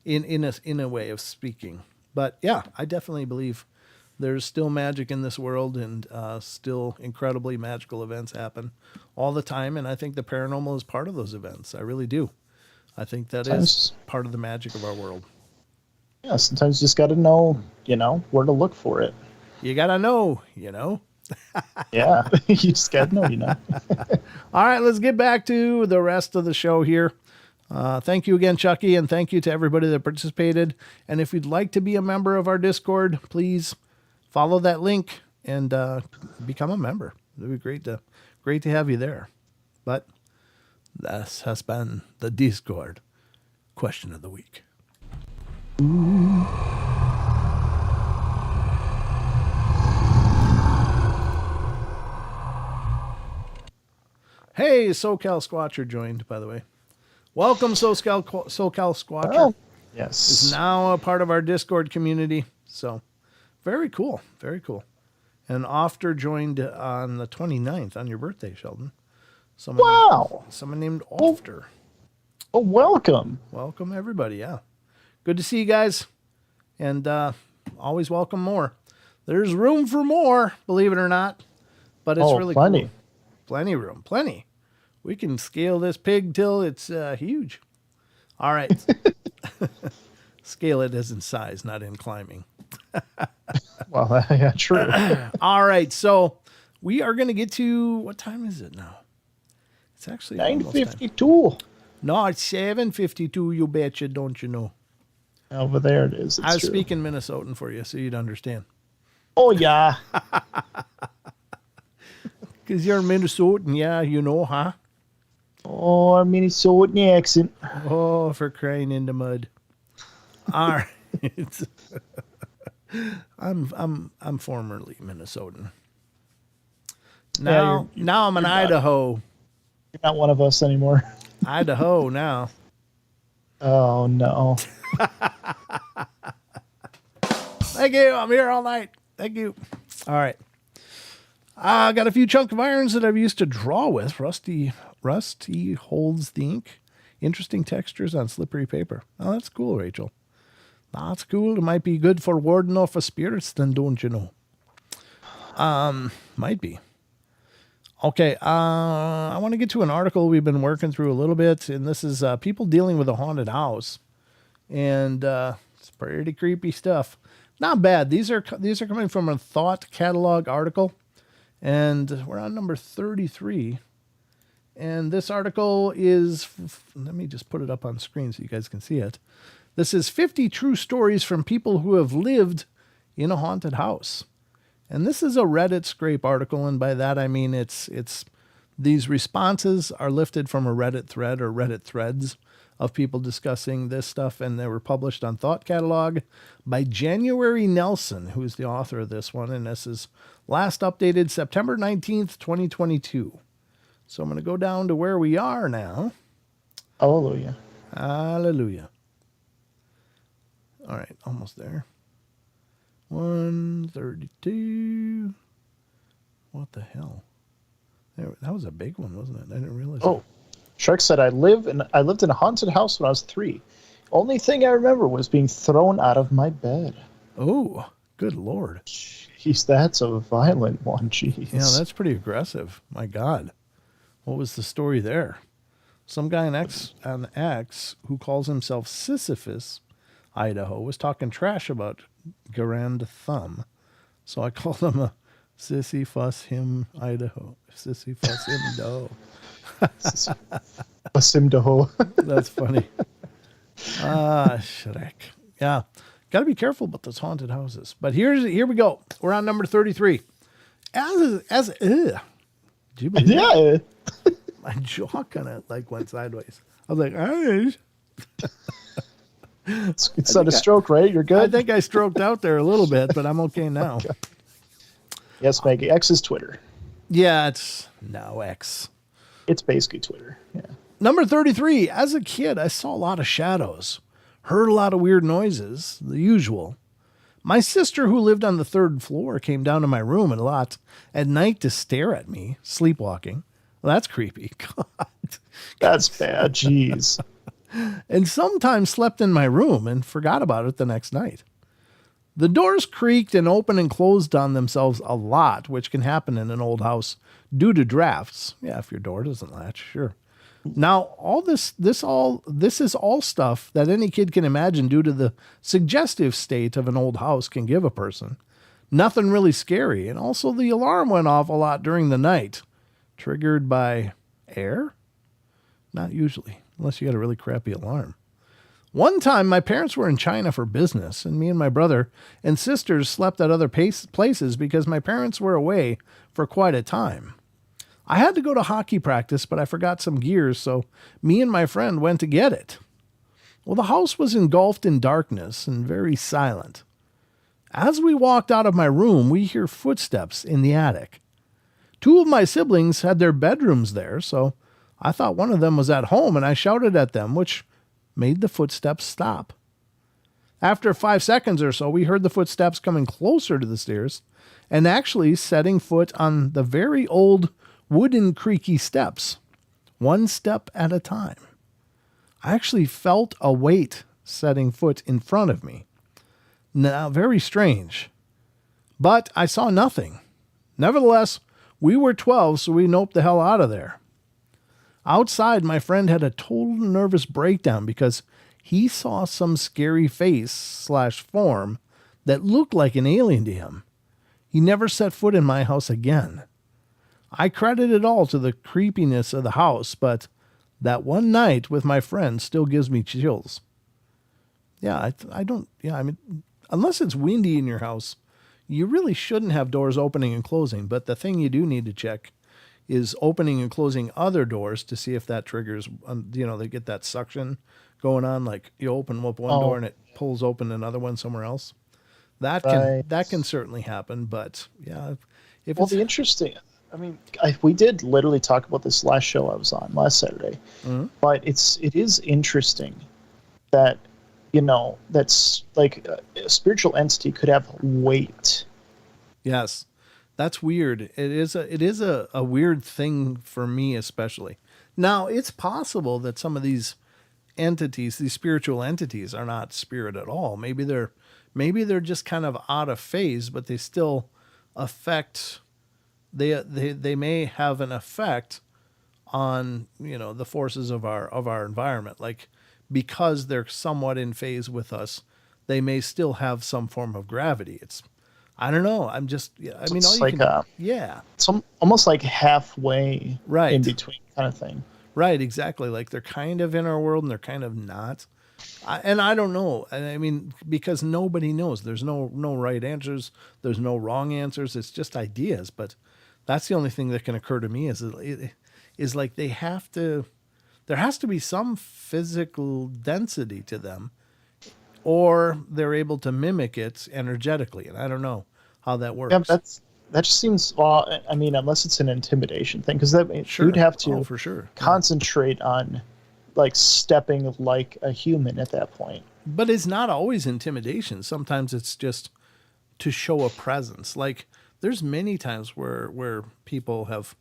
in a way of speaking. But yeah, I definitely believe there's still magic in this world, and still incredibly magical events happen all the time. And I think the paranormal is part of those events. I really do. I think that is part of the magic of our world. Yeah, sometimes you just got to know, where to look for it. You got to know, Yeah, you just got to know, All right, let's get back to the rest of the show here. Thank you again, Chucky, and thank you to everybody that participated. And if you'd like to be a member of our Discord, please follow that link and become a member. It would be great to have you there. But this has been the Discord question of the week. Hey, SoCal Squatcher joined, by the way. Welcome, SoCal Squatcher. Oh, yes. Is now a part of our Discord community. So, very cool. Very cool. And Ofter joined on the 29th, on your birthday, Sheldon. Someone named Ofter. Oh, welcome. Welcome, everybody, yeah. Good to see you guys. And always welcome more. There's room for more, believe it or not. But it's really plenty. Cool. Plenty room. Plenty. We can scale this pig till it's huge. All right. Scale it as in size, not in climbing. Well, yeah, true. All right. So we are going to get to, what time is it now? It's actually 9:52. No, it's 7:52. You betcha, don't you know? Over there it is. I was speaking Minnesotan for you so you'd understand. Oh, yeah. Because you're Minnesotan, yeah, huh? Oh, our Minnesotan accent. Oh, for crying in the mud. All right. I'm formerly Minnesotan. Now I'm in Idaho. You're not one of us anymore. Idaho now. Oh, no. Thank you. I'm here all night. Thank you. All right. I got a few chunk of irons that I've used to draw with. Rusty holds the ink. Interesting textures on slippery paper. Oh, that's cool, Rachel. That's cool. It might be good for warding off of spirits, then, don't you know? Might be. Okay, I want to get to an article we've been working through a little bit, and this is people dealing with a haunted house, and it's pretty creepy stuff. Not bad. These are coming from a Thought Catalog article, and we're on number 33. And this article is, let me just put it up on screen so you guys can see it. This is 50 true stories from people who have lived in a haunted house. And this is a Reddit scrape article, and by that I mean it's these responses are lifted from a Reddit thread or Reddit threads of people discussing this stuff, and they were published on Thought Catalog by January Nelson, who's the author of this one, and this is last updated September 19th, 2022. So I'm going to go down to where we are now. Hallelujah. Hallelujah. All right, almost there. 132. What the hell? That was a big one, wasn't it? I didn't realize. Oh, Shark said, I lived in a haunted house when I was 3. Only thing I remember was being thrown out of my bed. Oh, good Lord. Jeez, that's a violent one. Jeez. Yeah, that's pretty aggressive. My God. What was the story there? Some guy on X who calls himself Sisyphus, Idaho, was talking trash about Grand Thumb. So I called him a Sissy Fuss Him Idaho. Sissy Fuss Him Do. Basimdaho. That's funny. Shrek. Yeah. Got to be careful about those haunted houses. But here we go. We're on number 33. Do you believe that? Yeah. My jaw kind of went sideways. I was like, "Hey." It's not a stroke, right? You're good? I think I stroked out there a little bit, but I'm okay now. Okay. Yes, Maggie. X is Twitter. Yeah, it's now X. It's basically Twitter. Yeah. Number 33. As a kid, I saw a lot of shadows, heard a lot of weird noises, the usual. My sister, who lived on the 3rd floor, came down to my room a lot at night to stare at me, sleepwalking. Well, that's creepy. God. That's bad. Jeez. And sometimes slept in my room and forgot about it the next night. The doors creaked and opened and closed on themselves a lot, which can happen in an old house due to drafts. Yeah, if your door doesn't latch, sure. Now, all this is all stuff that any kid can imagine due to the suggestive state of an old house can give a person. Nothing really scary, and also the alarm went off a lot during the night. Triggered by air? Not usually, unless you got a really crappy alarm. One time, my parents were in China for business, and me and my brother and sisters slept at other places because my parents were away for quite a time. I had to go to hockey practice, but I forgot some gears, so me and my friend went to get it. Well, the house was engulfed in darkness and very silent. As we walked out of my room, we hear footsteps in the attic. 2 of my siblings had their bedrooms there, so I thought one of them was at home, and I shouted at them, which made the footsteps stop. After 5 seconds or so, we heard the footsteps coming closer to the stairs and actually setting foot on the very old wooden creaky steps, 1 step at a time. I actually felt a weight setting foot in front of me. Now, very strange. But I saw nothing. Nevertheless, we were 12, so we noped the hell out of there. Outside, my friend had a total nervous breakdown because he saw some scary face/form that looked like an alien to him. He never set foot in my house again. I credit it all to the creepiness of the house, but that one night with my friend still gives me chills. Yeah, I mean, unless it's windy in your house, you really shouldn't have doors opening and closing. But the thing you do need to check is opening and closing other doors to see if that triggers, they get that suction going on. Like you open up one door and it pulls open another one somewhere else. That can certainly happen. But yeah, the interesting, I mean, we did literally talk about this last show I was on last Saturday, but it is interesting that, that's like a spiritual entity could have weight. Yes. That's weird. It is a weird thing for me, especially. Now, it's possible that some of these entities, these spiritual entities, are not spirit at all. Maybe they're just kind of out of phase, but they still affect. They may have an effect on the forces of our environment. Like because they're somewhat in phase with us, they may still have some form of gravity. I don't know. I'm just, I mean, it's it's almost like halfway in between kind of thing. Right. Exactly. Like they're kind of in our world and they're kind of not. And I don't know. I mean, because nobody knows. There's no right answers. There's no wrong answers. It's just ideas. But that's the only thing that can occur to me is like they have to. There has to be some physical density to them, or they're able to mimic it energetically. And I don't know how that works. Yeah, that just seems. Well, I mean, unless it's an intimidation thing, because Sure. you'd have to For sure. concentrate on like stepping like a human at that point. But it's not always intimidation. Sometimes it's just to show a presence. Like there's many times where people have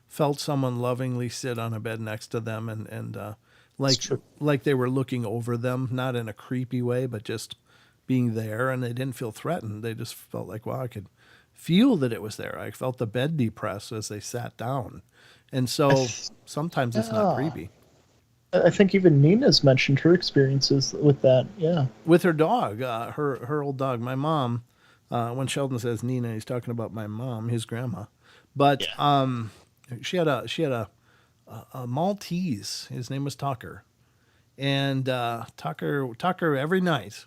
felt someone lovingly sit on a bed next to them and like they were looking over them, not in a creepy way, but just being there, and they didn't feel threatened. They just felt like, wow, I could feel that it was there. I felt the bed depress as they sat down. And so sometimes it's not creepy. I think even Nina's mentioned her experiences with that. Yeah. With her dog, her old dog, my mom. When Sheldon says Nina, he's talking about my mom, his grandma. But she had a Maltese. His name was Tucker, and Tucker every night.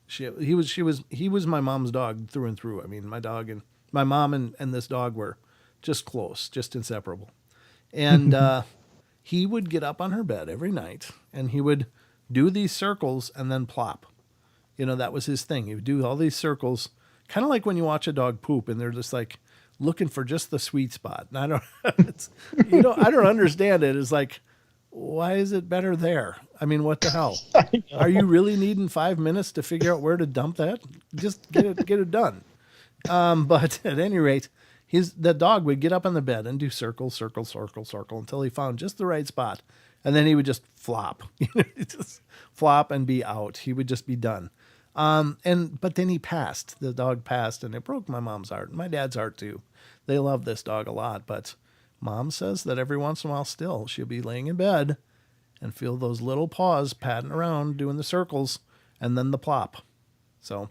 He was my mom's dog through and through. I mean, my dog and my mom and this dog were just close, just inseparable. And he would get up on her bed every night and he would do these circles and then plop. You know, that was his thing. He would do all these circles, kind of like when you watch a dog poop and they're just like looking for just the sweet spot. And I don't understand it. It's like, why is it better there? I mean, what the hell? Are you really needing 5 minutes to figure out where to dump that? Just get it done. But at any rate, the dog would get up on the bed and do circle, circle, circle, circle until he found just the right spot. And then he would just flop, just flop and be out. He would just be done. But then he passed. The dog passed, and it broke my mom's heart, and my dad's heart too. They love this dog a lot, but Mom says that every once in a while still she'll be laying in bed and feel those little paws patting around doing the circles and then the plop. So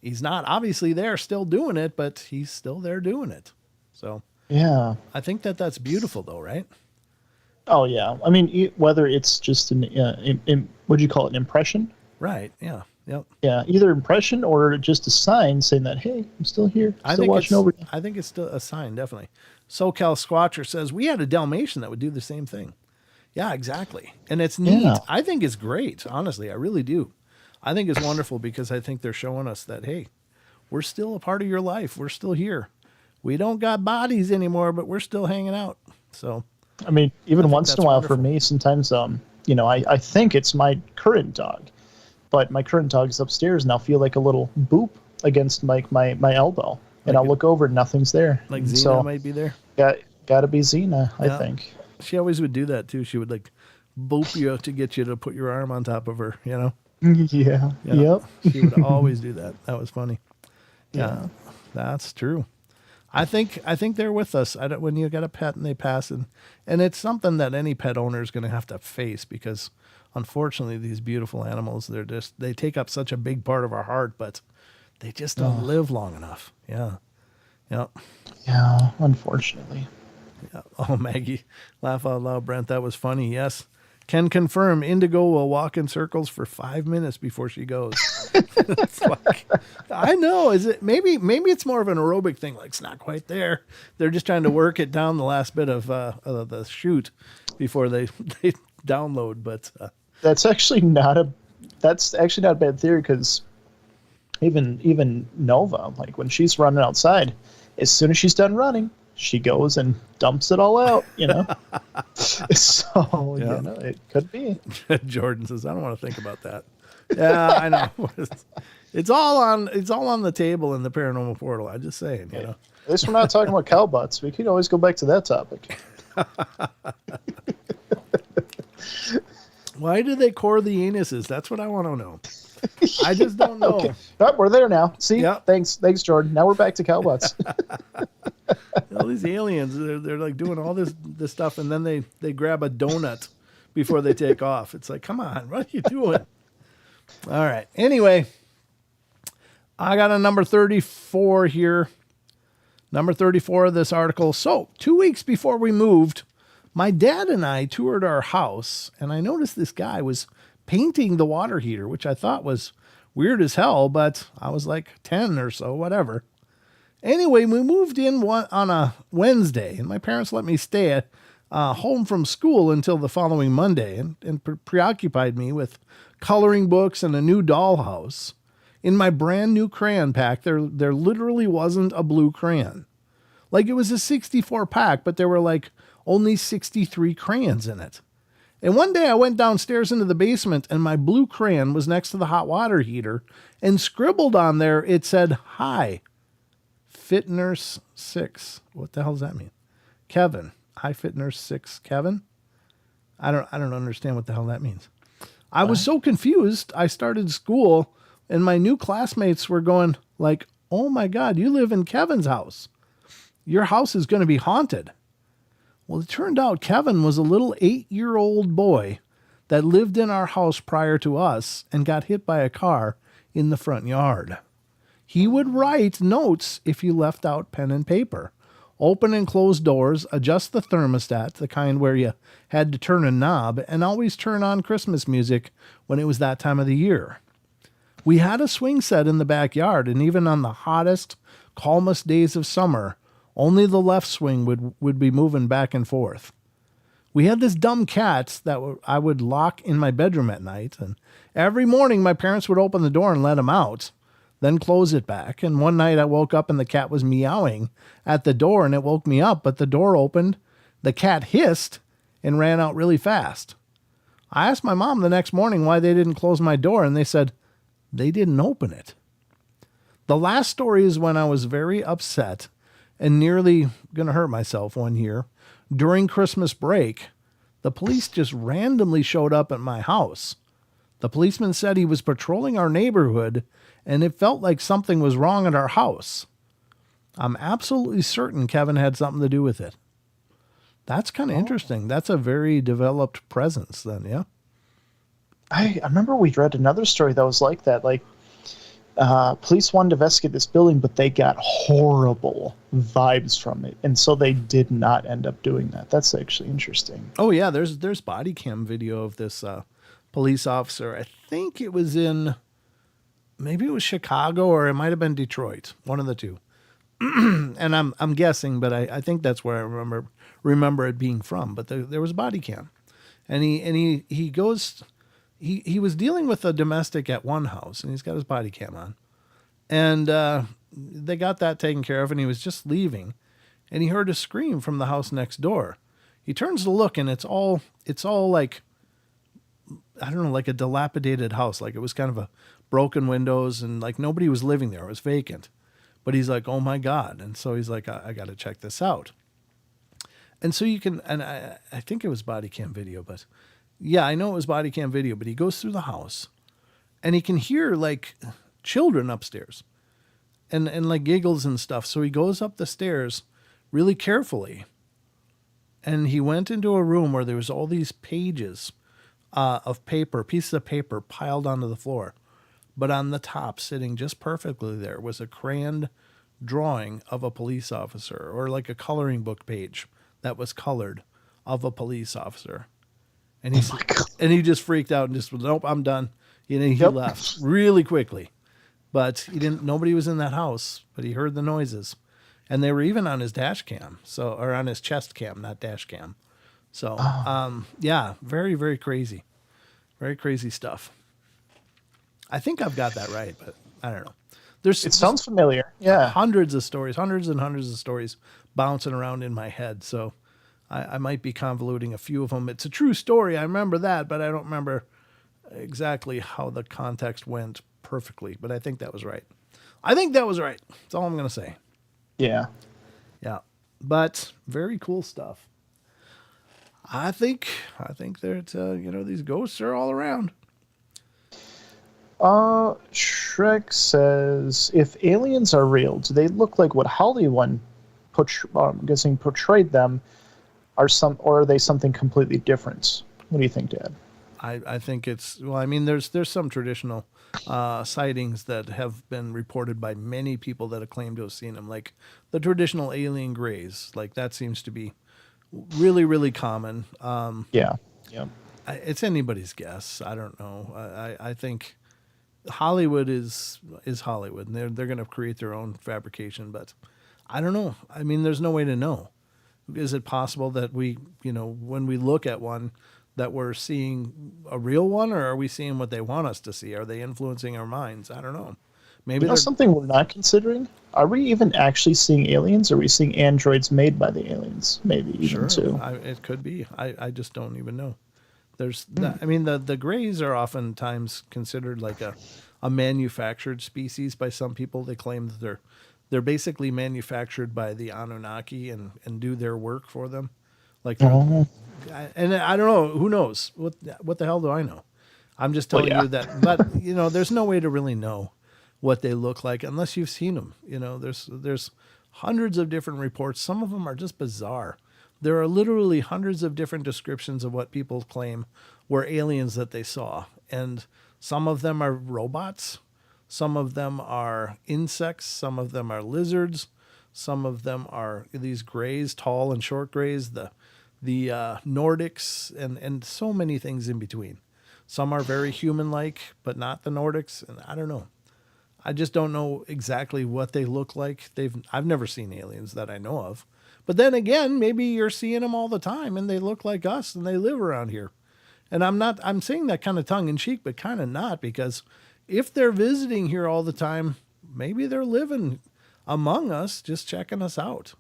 he's not obviously there still doing it, but he's still there doing it. So yeah, I think that's beautiful though, right? Oh yeah. I mean, whether it's just what'd you call it, an impression? Right. Yeah. Yep. Yeah, either impression or just a sign saying that, hey, I'm still here, still watching over you. I think it's still a sign, definitely. SoCal Squatcher says, we had a Dalmatian that would do the same thing. Yeah, exactly. And it's neat. Yeah. I think it's great, honestly. I really do. I think it's wonderful because I think they're showing us that, hey, we're still a part of your life. We're still here. We don't got bodies anymore, but we're still hanging out. So, I mean, even once in a while wonderful. For me, sometimes, I think it's my current dog. But my current dog is upstairs, and I'll feel like a little boop against my elbow, and I'll look over, and nothing's there. Like Xena might be there. Got to be Xena, I think. She always would do that too. She would like boop you to get you to put your arm on top of her. You know. Yeah. Yep. She would always do that. That was funny. Yeah, that's true. I think they're with us. When you got a pet and they pass, and it's something that any pet owner is going to have to face because. Unfortunately, these beautiful animals, they take up such a big part of our heart, but they just don't live long enough. Yeah. Yeah. Yeah, unfortunately. Yeah. Oh, Maggie, laugh out loud, Brent. That was funny. Yes. Can confirm Indigo will walk in circles for 5 minutes before she goes. It's like, I know. Is it maybe it's more of an aerobic thing? Like it's not quite there. They're just trying to work it down the last bit of the chute before they download. But that's actually not a bad theory because even Nova, like when she's running outside, as soon as she's done running, she goes and dumps it all out, So, it could be. Jordan says, I don't want to think about that. Yeah, I know. It's all on the table in the Paranormal Portal. I'm just saying, At least we're not talking about cow butts. We could always go back to that topic. Why do they core the anuses? That's what I want to know. I just don't know. Okay. Oh, we're there now. See? Yep. Thanks, Jordan. Now we're back to cow butts. All these aliens, they're like doing all this stuff, and then they grab a donut before they take off. It's like, come on, what are you doing? All right. Anyway, I got a number 34 here. Number 34 of this article. So 2 weeks before we moved, my dad and I toured our house, and I noticed this guy was painting the water heater, which I thought was weird as hell, but I was like 10 or so, whatever. Anyway, we moved in on a Wednesday, and my parents let me stay at home from school until the following Monday, and preoccupied me with coloring books and a new dollhouse. In my brand new crayon pack, there literally wasn't a blue crayon. Like, it was a 64 pack, but there were like only 63 crayons in it. And one day I went downstairs into the basement, and my blue crayon was next to the hot water heater, and scribbled on there, it said, "Hi, Fit Nurse 6. What the hell does that mean? Kevin. Hi, Fit Nurse 6, Kevin. I don't understand what the hell that means. I was so confused. I started school, and my new classmates were going like, "Oh my God, you live in Kevin's house. Your house is going to be haunted." Well, it turned out Kevin was a little 8-year-old boy that lived in our house prior to us and got hit by a car in the front yard. He would write notes if you left out pen and paper, open and close doors, adjust the thermostat, the kind where you had to turn a knob, and always turn on Christmas music when it was that time of the year. We had a swing set in the backyard, and even on the hottest, calmest days of summer, only the left swing would be moving back and forth. We had this dumb cat that I would lock in my bedroom at night, and every morning my parents would open the door and let him out, then close it back. And one night I woke up and the cat was meowing at the door, and it woke me up, but the door opened, the cat hissed, and ran out really fast. I asked my mom the next morning why they didn't close my door, and they said they didn't open it. The last story is when I was very upset and nearly going to hurt myself one year. During Christmas break, the police just randomly showed up at my house. The policeman said he was patrolling our neighborhood, and it felt like something was wrong at our house. I'm absolutely certain Kevin had something to do with it. That's kind of interesting. That's a very developed presence then, yeah? I remember we read another story that was like that. Like, police wanted to investigate this building, but they got horrible vibes from it, and so they did not end up doing that. That's actually interesting. Oh yeah, there's body cam video of this police officer. I think it was maybe it was Chicago, or it might have been Detroit, one of the two. And I'm guessing, but I think that's where I remember it being from. But there was a body cam, and he goes. He was dealing with a domestic at one house, and he's got his body cam on. And they got that taken care of, and he was just leaving, and he heard a scream from the house next door. He turns to look, and it's all like, I don't know, like a dilapidated house. Like it was kind of a broken windows, and like nobody was living there. It was vacant. But he's like, "Oh my God." And so he's like, I got to check this out. And so you can, and I think it was body cam video, but yeah, I know it was body cam video, but he goes through the house and he can hear like children upstairs and like giggles and stuff. So he goes up the stairs really carefully, and he went into a room where there was all these pages of paper, pieces of paper piled onto the floor. But on the top, sitting just perfectly there, was a crayoned drawing of a police officer, or like a coloring book page that was colored of a police officer. And he just freaked out and just, "Nope, I'm done." He left really quickly. But nobody was in that house, but he heard the noises. And they were even on his dash cam, or on his chest cam, not dash cam. So, yeah, very, very crazy. Very crazy stuff. I think I've got that right, but I don't know. It sounds familiar. Yeah. Hundreds and hundreds of stories bouncing around in my head. So I might be convoluting a few of them. It's a true story. I remember that, but I don't remember exactly how the context went perfectly. But I think that was right. That's all I'm going to say. Yeah. Yeah. But very cool stuff. I think that, these ghosts are all around. Shrek says, if aliens are real, do they look like what Hollywood portrayed them, or are they something completely different? What do you think, Dad? I think there's some traditional sightings that have been reported by many people that have claimed to have seen them, like the traditional alien grays. Like that seems to be really, really common. Yeah. It's anybody's guess. I don't know. I think Hollywood is Hollywood, and they're going to create their own fabrication. But I don't know. I mean, there's no way to know. Is it possible that we, when we look at one, that we're seeing a real one, or are we seeing what they want us to see? Are they influencing our minds? I don't know. Maybe something we're not considering. Are we even actually seeing aliens? Or are we seeing androids made by the aliens? Maybe even too. It could be. I just don't even know. There's I mean, the Greys are oftentimes considered like a manufactured species by some people. They claim that they're basically manufactured by the Anunnaki and do their work for them. Like, and I don't know. Who knows? What the hell do I know? I'm just telling you that. But there's no way to really know what they look like unless you've seen them. There's hundreds of different reports. Some of them are just bizarre. There are literally hundreds of different descriptions of what people claim were aliens that they saw. And some of them are robots. Some of them are insects. Some of them are lizards. Some of them are these grays, tall and short grays, the Nordics, and so many things in between. Some are very human-like, but not the Nordics. And I don't know. I just don't know exactly what they look like. I've never seen aliens that I know of. But then again, maybe you're seeing them all the time and they look like us and they live around here. And I'm saying that kind of tongue in cheek, but kind of not, because if they're visiting here all the time, maybe they're living among us, just checking us out.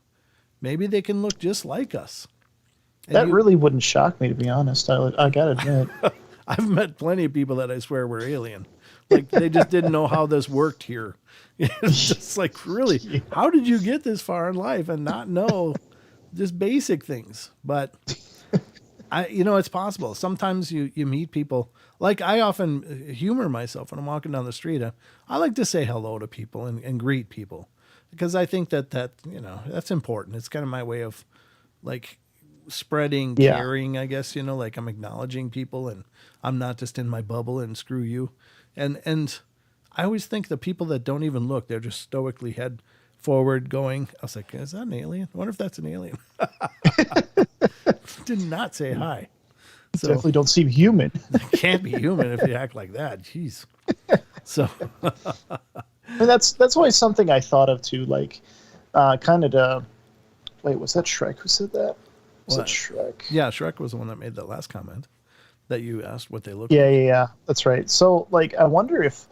Maybe they can look just like us. And really wouldn't shock me, to be honest. I gotta admit. I've met plenty of people that I swear were alien. Like, they just didn't know how this worked here. It's just like, really, how did you get this far in life and not know just basic things? But it's possible. Sometimes you meet people. Like, I often humor myself when I'm walking down the street. I like to say hello to people and greet people, because I think that that's important. It's kind of my way of like spreading caring, I guess, like I'm acknowledging people and I'm not just in my bubble and screw you. And I always think the people that don't even look, they're just stoically head forward going. I was like, is that an alien? I wonder if that's an alien. Did not say hi. So, definitely don't seem human. Can't be human if you act like that. Jeez. So and that's always something I thought of too, like kind of to wait, was that Shrek who said that? Was it Shrek? Yeah, Shrek was the one that made that last comment that you asked what they look like. Yeah, that's right. So, like, I wonder if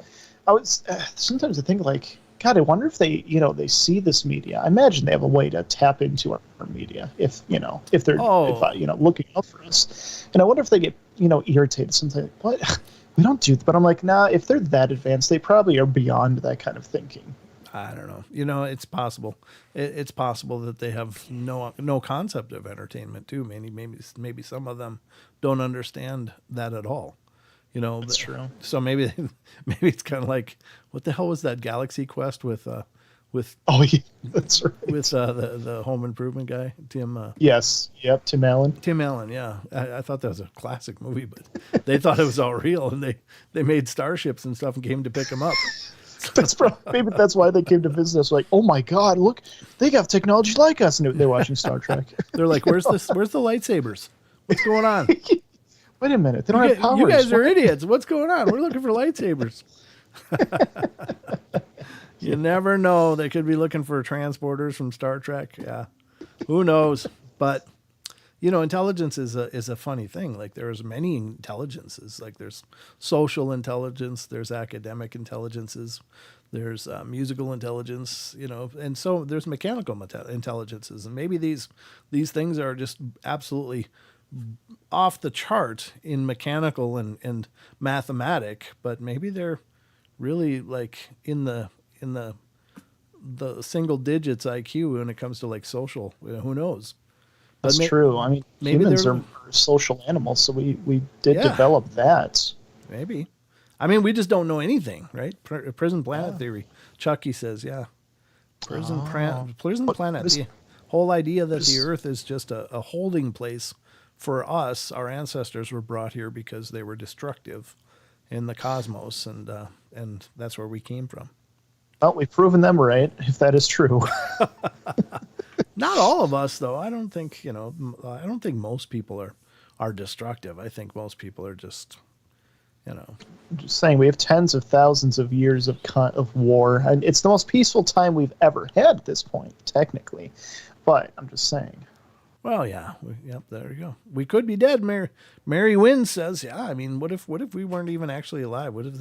sometimes I think, like, God, I wonder if they see this media. I imagine they have a way to tap into our media if they're looking out for us. And I wonder if they get irritated sometimes. What? We don't do that. But I'm like, nah. If they're that advanced, they probably are beyond that kind of thinking. I don't know. It's possible. It's possible that they have no concept of entertainment too. Maybe some of them don't understand that at all. That's true. So maybe it's kind of like, what the hell was that Galaxy Quest with oh yeah, that's right, with the Home Improvement guy, Tim. Tim Allen. Tim Allen, yeah. I thought that was a classic movie, but they thought it was all real, and they made starships and stuff and came to pick him up. Maybe that's why they came to visit us. Like, oh my God, look, they have technology like us, and they're watching Star Trek. They're like, where's the lightsabers? What's going on? Wait a minute, they don't have powers. You guys are idiots. What's going on? We're looking for lightsabers. You never know. They could be looking for transporters from Star Trek. Yeah, who knows? But intelligence is a funny thing. Like, there's many intelligences. Like, there's social intelligence, there's academic intelligences, there's musical intelligence, and so there's mechanical intelligences. And maybe these things are just absolutely off the chart in mechanical and mathematic, but maybe they're really like in the single digits IQ when it comes to like social. Who knows? That's true. I mean, humans are social animals, so we did develop that. Maybe. I mean, we just don't know anything, right? Prison planet theory. Chucky says, prison planet. The whole idea that the Earth is just a holding place for us. Our ancestors were brought here because they were destructive in the cosmos, and that's where we came from. Well, we've proven them right, if that is true. Not all of us, though. I don't think, I don't think most people are destructive. I think most people are just, you know. I'm just saying, we have tens of thousands of years of war, and it's the most peaceful time we've ever had at this point, technically. But I'm just saying. Well, yeah. Yep, there you go. We could be dead. Mary Wynn says, yeah, I mean, what if we weren't even actually alive? What if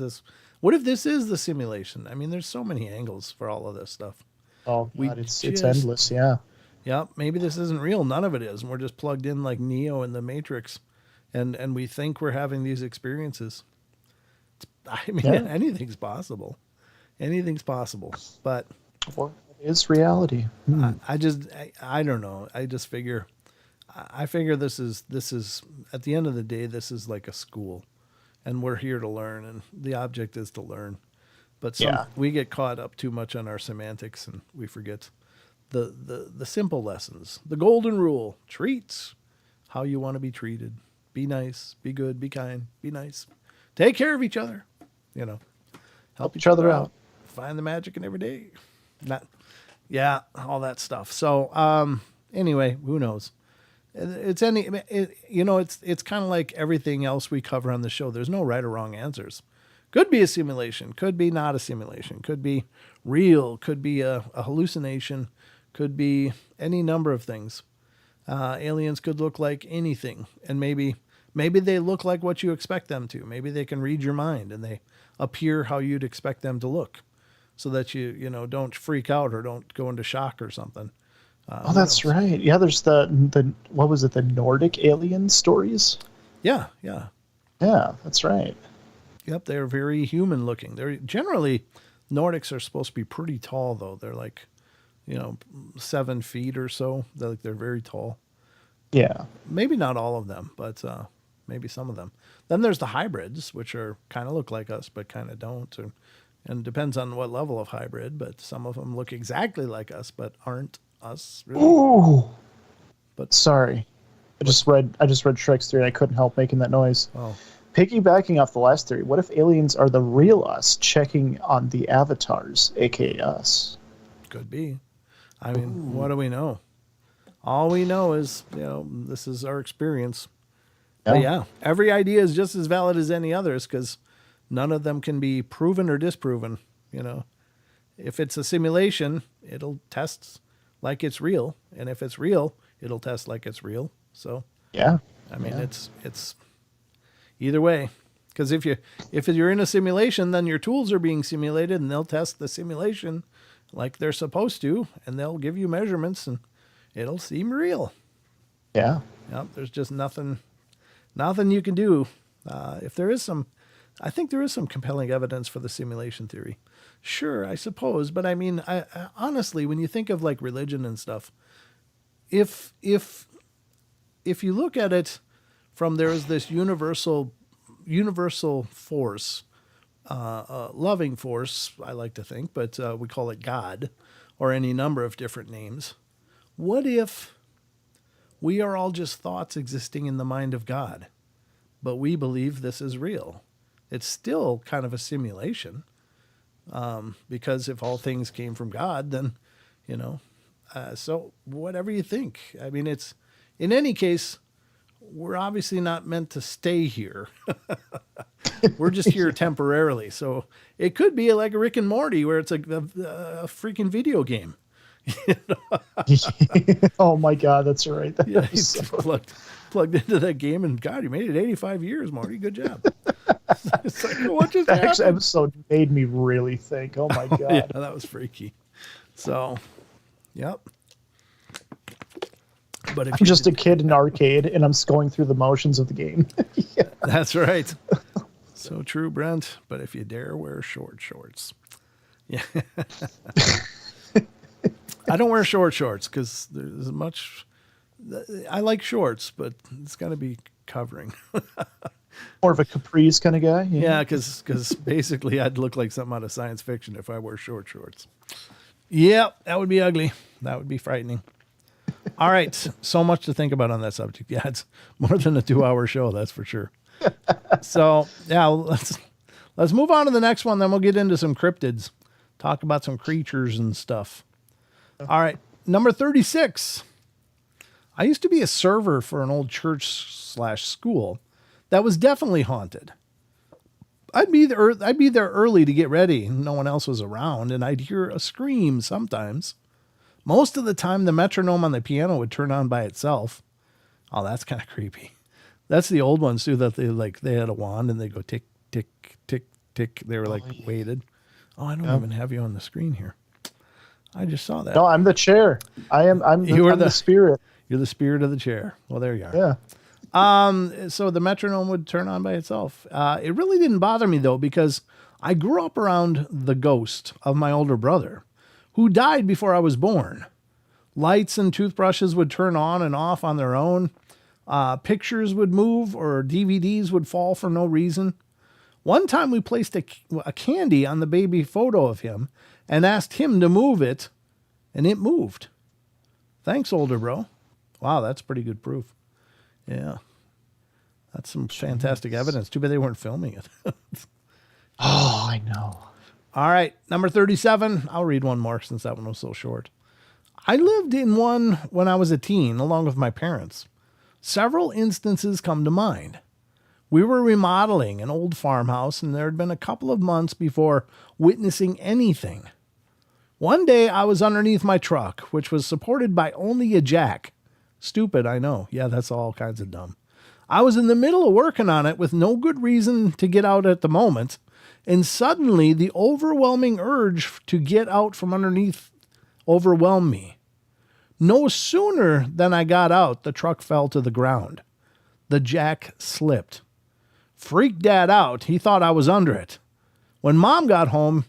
this is the simulation? I mean, there's so many angles for all of this stuff. Oh God, it's endless, yeah. Yeah, maybe this isn't real. None of it is. And we're just plugged in like Neo in the Matrix, and we think we're having these experiences. I mean, anything's possible. Anything's possible. But what is reality? I don't know. I figure this is at the end of the day, this is like a school, and we're here to learn, and the object is to learn. But we get caught up too much on our semantics, and we forget the simple lessons, the golden rule: treats how you want to be treated. Be nice, be good, be kind, be nice. Take care of each other. You know, help each other out. Find the magic in every day. All that stuff. So anyway, who knows? It's kind of like everything else we cover on the show. There's no right or wrong answers. Could be a simulation, could be not a simulation, could be real, could be a hallucination, could be any number of things. Aliens could look like anything, and maybe they look like what you expect them to. Maybe they can read your mind and they appear how you'd expect them to look, so that you don't freak out or don't go into shock or something. That's right. Yeah, there's the what was it? The Nordic alien stories. Yeah. That's right. Yep, they're very human looking. They're generally Nordics are supposed to be pretty tall though. They're like, 7 feet or so. They're very tall. Yeah. Maybe not all of them, but maybe some of them. Then there's the hybrids, which are kind of look like us, but kind of don't. And it depends on what level of hybrid, but some of them look exactly like us, but aren't us. Really. Ooh. But sorry. I just read Shrek's theory. I couldn't help making that noise. Oh. Piggybacking off the last theory, what if aliens are the real us checking on the avatars, aka us? Could be. I mean, What do we know? All we know is, this is our experience. But every idea is just as valid as any others because none of them can be proven or disproven. If it's a simulation, it'll test like it's real, and if it's real, it'll test like it's real. So it's either way. Because if you're in a simulation, then your tools are being simulated, and they'll test the simulation like they're supposed to, and they'll give you measurements, and it'll seem real. Yeah. Yep. There's just nothing you can do. I think there is some compelling evidence for the simulation theory. Sure, I suppose, but I mean, I honestly, when you think of like religion and stuff, if you look at it from there is this universal force, loving force, I like to think, but we call it God, or any number of different names. What if we are all just thoughts existing in the mind of God, but we believe this is real? It's still kind of a simulation, because if all things came from God, then, so whatever you think. I mean, it's, in any case, we're obviously not meant to stay here. We're just here temporarily. So it could be like a Rick and Morty where it's a freaking video game. Oh my God, that's right. He's plugged into that game, and God, you made it 85 years, Morty. Good job. It's like, what just happened? That episode made me really think. Oh my God. Yeah, that was freaky. So, yep. But if I'm just a kid in an arcade, and I'm going through the motions of the game. Yeah. That's right. So true, Brent. But if you dare wear short shorts. Yeah. I don't wear short shorts because there's much. I like shorts, but it's got to be covering. More of a capris kind of guy. Yeah, because basically I'd look like something out of science fiction if I wore short shorts. Yeah, that would be ugly. That would be frightening. All right, so much to think about on that subject. Yeah, it's more than a 2-hour show, that's for sure. So yeah, let's move on to the next one. Then we'll get into some cryptids, talk about some creatures and stuff. All right, number 36. I used to be a server for an old church/school that was definitely haunted. I'd be there early to get ready. No one else was around, and I'd hear a scream sometimes. Most of the time, the metronome on the piano would turn on by itself. Oh, that's kind of creepy. That's the old ones too. That they had a wand and they go tick tick tick tick. They were weighted. Oh, I don't even have you on the screen here. I just saw that. No, I'm the chair. I'm the spirit. You're the spirit of the chair. Well, there you are. Yeah. So the metronome would turn on by itself. It really didn't bother me though, because I grew up around the ghost of my older brother, who died before I was born. Lights and toothbrushes would turn on and off on their own. Pictures would move or DVDs would fall for no reason. One time we placed a candy on the baby photo of him and asked him to move it, and it moved. Thanks, older bro. Wow, that's pretty good proof. Yeah. That's some fantastic evidence. Too bad they weren't filming it. Oh, I know. All right, number 37. I'll read one more since that one was so short. I lived in one when I was a teen, along with my parents. Several instances come to mind. We were remodeling an old farmhouse, and there had been a couple of months before witnessing anything. One day, I was underneath my truck, which was supported by only a jack. Stupid, I know. Yeah, that's all kinds of dumb. I was in the middle of working on it with no good reason to get out at the moment, and suddenly the overwhelming urge to get out from underneath overwhelmed me. No sooner than I got out, the truck fell to the ground. The jack slipped. Freaked Dad out. He thought I was under it. When Mom got home,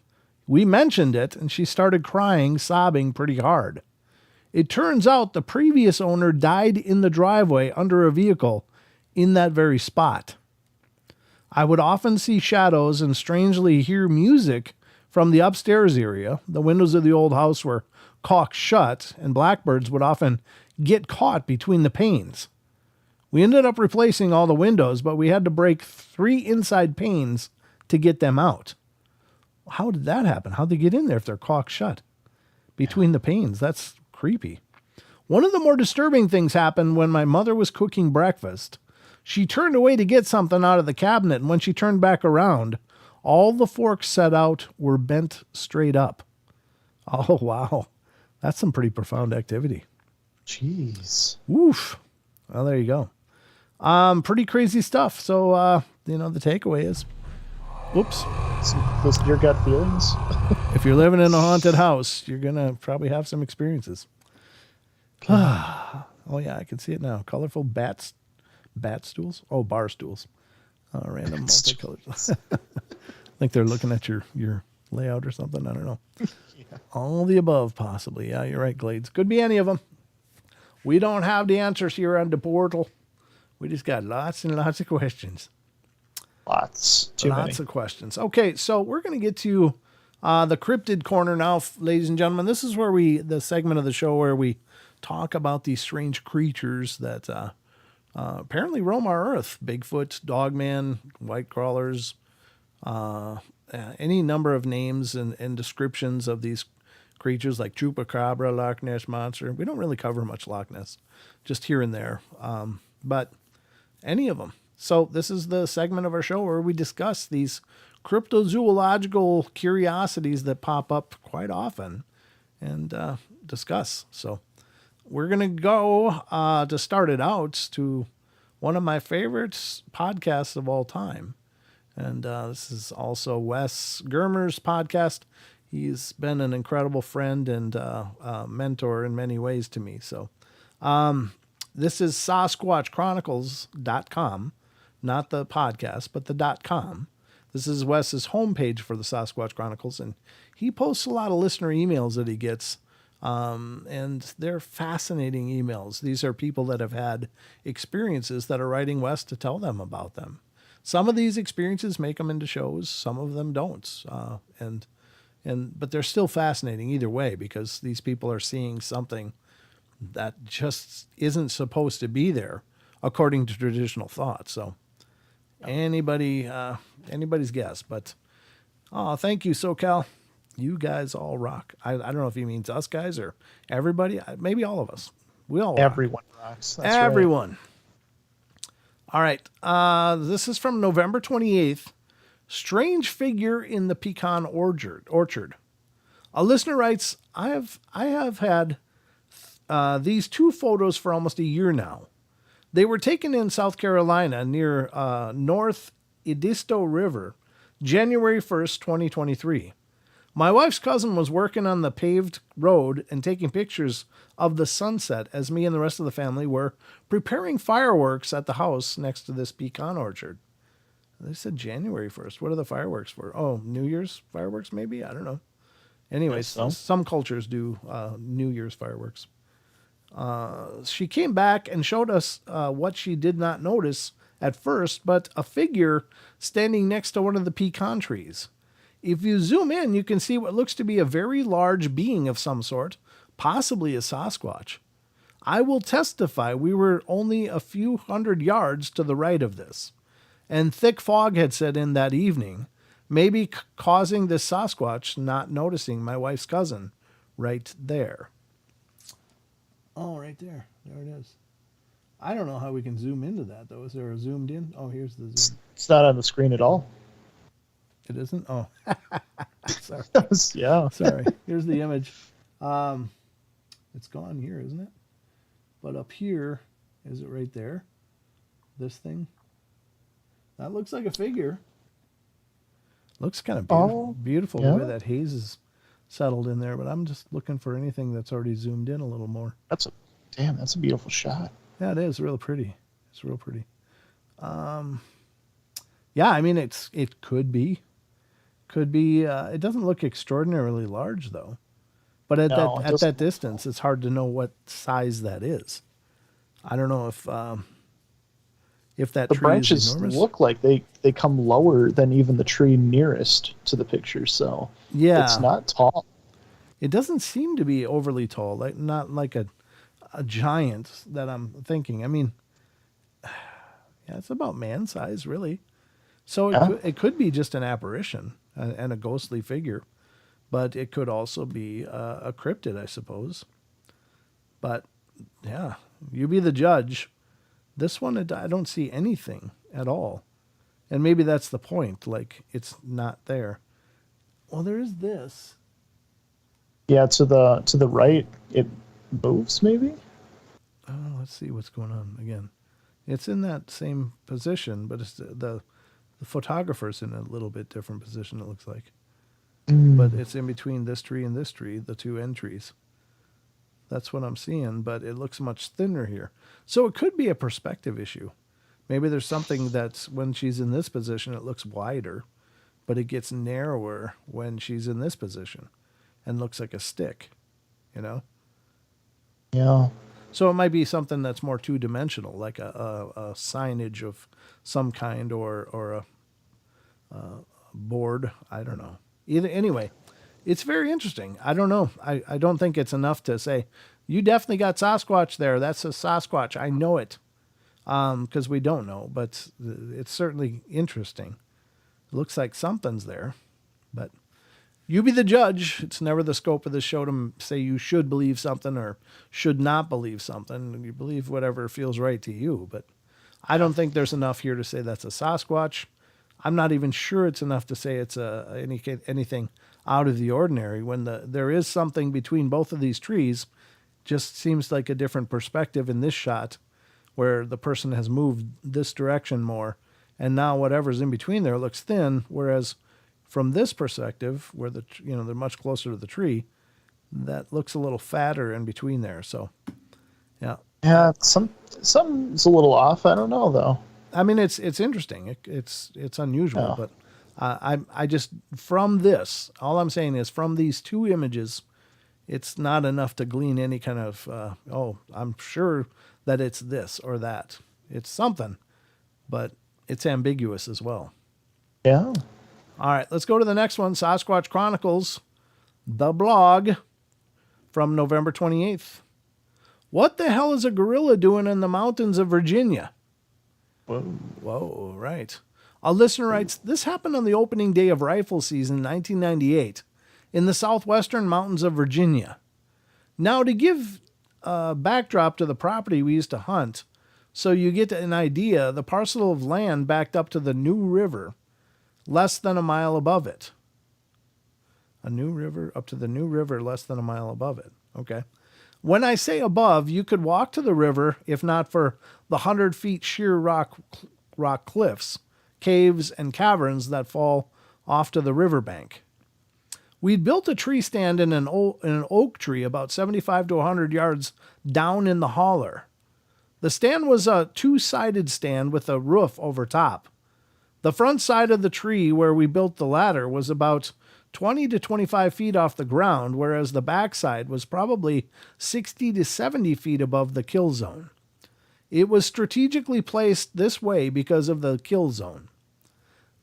we mentioned it, and she started crying, sobbing pretty hard. It turns out the previous owner died in the driveway under a vehicle in that very spot. I would often see shadows and strangely hear music from the upstairs area. The windows of the old house were caulked shut, and blackbirds would often get caught between the panes. We ended up replacing all the windows, but we had to break 3 inside panes to get them out. How did that happen? How'd they get in there if they're caulked shut between the panes? That's creepy. One of the more disturbing things happened when my mother was cooking breakfast. She turned away to get something out of the cabinet, and when she turned back around, all the forks set out were bent straight up. Oh, wow. That's some pretty profound activity. Jeez. Oof. Well, there you go. Pretty crazy stuff. So, the takeaway is, whoops. Those your gut feelings. If you're living in a haunted house, you're going to probably have some experiences. Oh, yeah, I can see it now. Colorful bat stools. Oh, bar stools. Random multicolored. I think they're looking at your layout or something. I don't know. Yeah. All the above, possibly. Yeah, you're right, Glades. Could be any of them. We don't have the answers here on the portal. We just got lots and lots of questions. Lots of questions. Okay, so we're going to get to the cryptid corner now, ladies and gentlemen. This is where the segment of the show where we talk about these strange creatures that apparently roam our earth. Bigfoot, Dogman, white crawlers, any number of names and descriptions of these creatures like Chupacabra, Loch Ness Monster. We don't really cover much Loch Ness, just here and there, but any of them. So this is the segment of our show where we discuss these cryptozoological curiosities that pop up quite often and discuss. So we're going to go to start it out to one of my favorite podcasts of all time. And this is also Wes Germer's podcast. He's been an incredible friend and mentor in many ways to me. So this is SasquatchChronicles.com, not the podcast, but the .com. This is Wes's homepage for the Sasquatch Chronicles, and he posts a lot of listener emails that he gets, and they're fascinating emails. These are people that have had experiences that are writing Wes to tell them about them. Some of these experiences make them into shows, some of them don't, but they're still fascinating either way because these people are seeing something that just isn't supposed to be there according to traditional thought. So anybody's guess, but thank you, SoCal. You guys all rock. I don't know if he means us guys or everybody, maybe all of us. We all rock. Everyone rocks. That's right. Everyone. All right. This is from November 28th. Strange figure in the pecan orchard. A listener writes, I have had these two photos for almost a year now. They were taken in South Carolina near North Edisto River, January 1st, 2023. My wife's cousin was working on the paved road and taking pictures of the sunset as me and the rest of the family were preparing fireworks at the house next to this pecan orchard. They said January 1st. What are the fireworks for? Oh, New Year's fireworks maybe? I don't know. Anyways, So. some cultures do New Year's fireworks. She came back and showed us what she did not notice at first, but a figure standing next to one of the pecan trees. If you zoom in, you can see what looks to be a very large being of some sort, possibly a Sasquatch. I will testify we were only a few hundred yards to the right of this, and thick fog had set in that evening, maybe causing this Sasquatch not noticing my wife's cousin right there. Oh, right there. There it is. I don't know how we can zoom into that, though. Is there a zoomed in? Oh, here's the zoom. It's not on the screen at all. It isn't? Oh. Sorry. Yeah. Sorry. Here's the image. It's gone here, isn't it? But up here, is it right there? This thing? That looks like a figure. Looks kind of beautiful yeah. the way that haze is settled in there, but I'm just looking for anything that's already zoomed in a little more. That's a beautiful shot. Yeah, it is real pretty. It's real pretty. Yeah, I mean, it could be. It doesn't look extraordinarily large though, but at that distance, it's hard to know what size that is. I don't know if that the tree branches is enormous. look like they come lower than even the tree nearest to the picture, so yeah, it's not tall. It doesn't seem to be overly tall, like not like a giant that I'm thinking. I mean, yeah, it's about man size, really. So it could be just an apparition and a ghostly figure, but it could also be a cryptid, I suppose. But yeah, you be the judge. This one, I don't see anything at all. And maybe that's the point. Like, it's not there. Well, there is this. Yeah, to the right, it moves maybe? Oh, let's see what's going on again. It's in that same position, but it's the photographer's in a little bit different position, it looks like. But it's in between this tree and this tree, the two end trees. That's what I'm seeing, but it looks much thinner here. So it could be a perspective issue. Maybe there's something that's when she's in this position, it looks wider, but it gets narrower when she's in this position and looks like a stick, you know? Yeah. So it might be something that's more two-dimensional, like a signage of some kind or a board. I don't know. Anyway, it's very interesting. I don't know. I don't think it's enough to say, you definitely got Sasquatch there. That's a Sasquatch. I know it. Because we don't know, but it's certainly interesting. It looks like something's there, but you be the judge. It's never the scope of the show to say you should believe something or should not believe something. You believe whatever feels right to you, but I don't think there's enough here to say that's a Sasquatch. I'm not even sure it's enough to say it's anything out of the ordinary when there is something between both of these trees. Just seems like a different perspective in this shot where the person has moved this direction more, and now whatever's in between there looks thin, whereas from this perspective, where they're much closer to the tree, that looks a little fatter in between there. So, yeah. Yeah, something's a little off. I don't know though. I mean, it's interesting. It's unusual, but I just from this, all I'm saying is from these two images, it's not enough to glean any kind of I'm sure that it's this or that. It's something, but it's ambiguous as well. Yeah. All right, let's go to the next one. Sasquatch Chronicles, the blog from November 28th. What the hell is a gorilla doing in the mountains of Virginia? Whoa, right. A listener writes, this happened on the opening day of rifle season 1998 in the southwestern mountains of Virginia. Now, to give backdrop to the property we used to hunt, so you get an idea. The parcel of land backed up to the New River, less than a mile above it. A new river, up to the New River, less than a mile above it. Okay. When I say above, you could walk to the river if not for the 100 feet sheer rock cliffs, caves, and caverns that fall off to the riverbank. We'd built a tree stand in an oak tree about 75 to 100 yards down in the holler. The stand was a two-sided stand with a roof over top. The front side of the tree where we built the ladder was about 20 to 25 feet off the ground, whereas the backside was probably 60 to 70 feet above the kill zone. It was strategically placed this way because of the kill zone.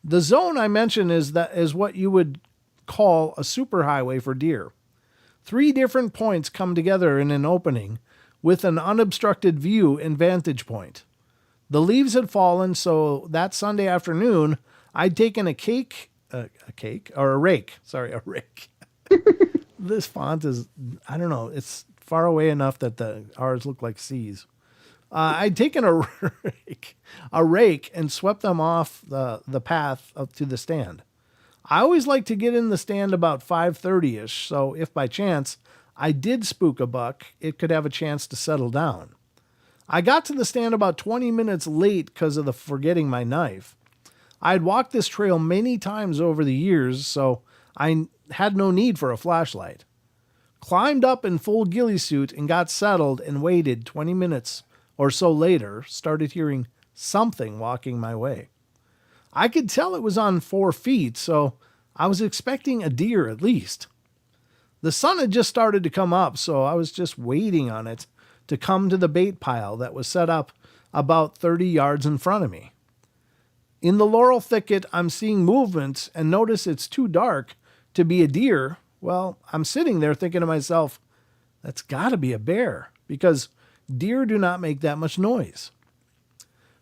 The zone I mentioned is what you would call a superhighway for deer. 3 different points come together in an opening with an unobstructed view and vantage point. The leaves had fallen, so that Sunday afternoon, I'd taken a rake. This font is, I don't know, it's far away enough that the R's look like C's. I'd taken a rake and swept them off the path up to the stand. I always like to get in the stand about 5:30ish, so if by chance I did spook a buck, it could have a chance to settle down. I got to the stand about 20 minutes late because of the forgetting my knife. I'd walked this trail many times over the years, so I had no need for a flashlight. Climbed up in full ghillie suit and got settled and waited 20 minutes or so later, started hearing something walking my way. I could tell it was on 4 feet, so I was expecting a deer at least. The sun had just started to come up, so I was just waiting on it to come to the bait pile that was set up about 30 yards in front of me. In the laurel thicket, I'm seeing movement and notice it's too dark to be a deer. Well, I'm sitting there thinking to myself, that's got to be a bear, because deer do not make that much noise.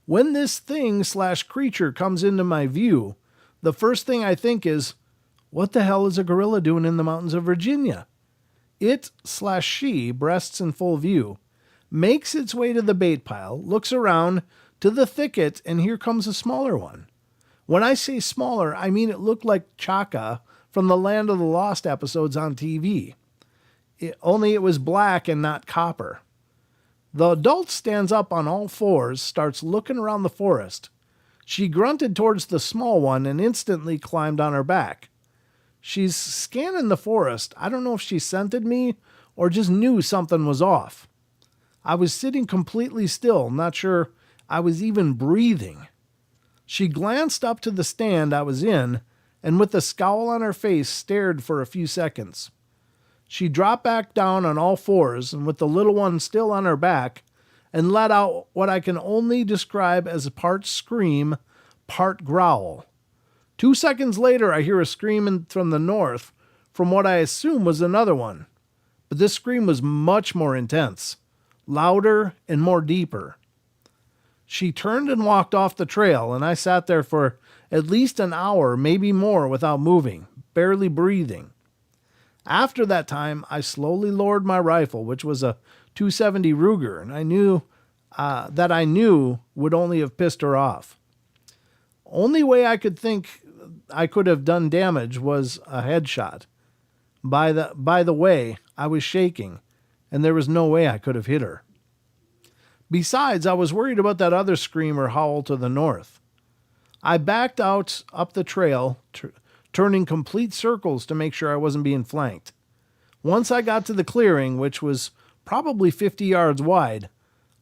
When this thing/creature comes into my view, the first thing I think is, what the hell is a gorilla doing in the mountains of Virginia? It/she, breasts in full view, makes its way to the bait pile, looks around to the thicket, and here comes a smaller one. When I say smaller, I mean it looked like Chaka from the Land of the Lost episodes on TV. Only it was black and not copper. The adult stands up on all fours, starts looking around the forest. She grunted towards the small one and instantly climbed on her back. She's scanning the forest. I don't know if she scented me or just knew something was off. I was sitting completely still, not sure I was even breathing. She glanced up to the stand I was in, and with a scowl on her face stared for a few seconds. She dropped back down on all fours, and with the little one still on her back, and let out what I can only describe as a part scream, part growl. 2 seconds later, I hear a scream from the north, from what I assume was another one. But this scream was much more intense, louder and more deeper. She turned and walked off the trail, and I sat there for at least an hour, maybe more, without moving, barely breathing. After that time, I slowly lowered my rifle, which was a .270 Ruger, and I knew would only have pissed her off. Only way I could think I could have done damage was a headshot. By the way, I was shaking, and there was no way I could have hit her. Besides, I was worried about that other scream or howl to the north. I backed out up the trail, turning complete circles to make sure I wasn't being flanked. Once I got to the clearing, which was probably 50 yards wide,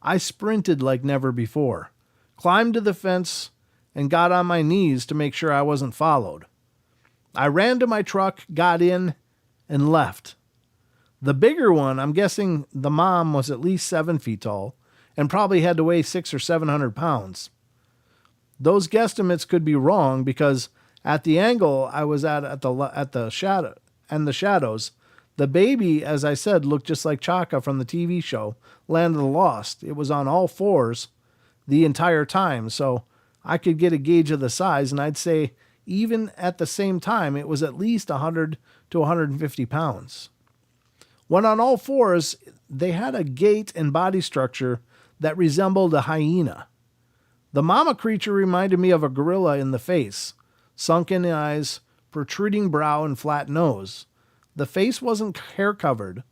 I sprinted like never before, climbed to the fence, and got on my knees to make sure I wasn't followed. I ran to my truck, got in, and left. The bigger one, I'm guessing the mom was at least 7 feet tall and probably had to weigh 600 or 700 pounds. Those guesstimates could be wrong because at the angle I was at the shadows, the baby, as I said, looked just like Chaka from the TV show Land of the Lost. It was on all fours the entire time, so I could get a gauge of the size, and I'd say even at the same time it was at least 100 to 150 pounds. When on all fours, they had a gait and body structure that resembled a hyena. The mama creature reminded me of a gorilla in the face, sunken eyes, protruding brow, and flat nose. The face wasn't hair covered.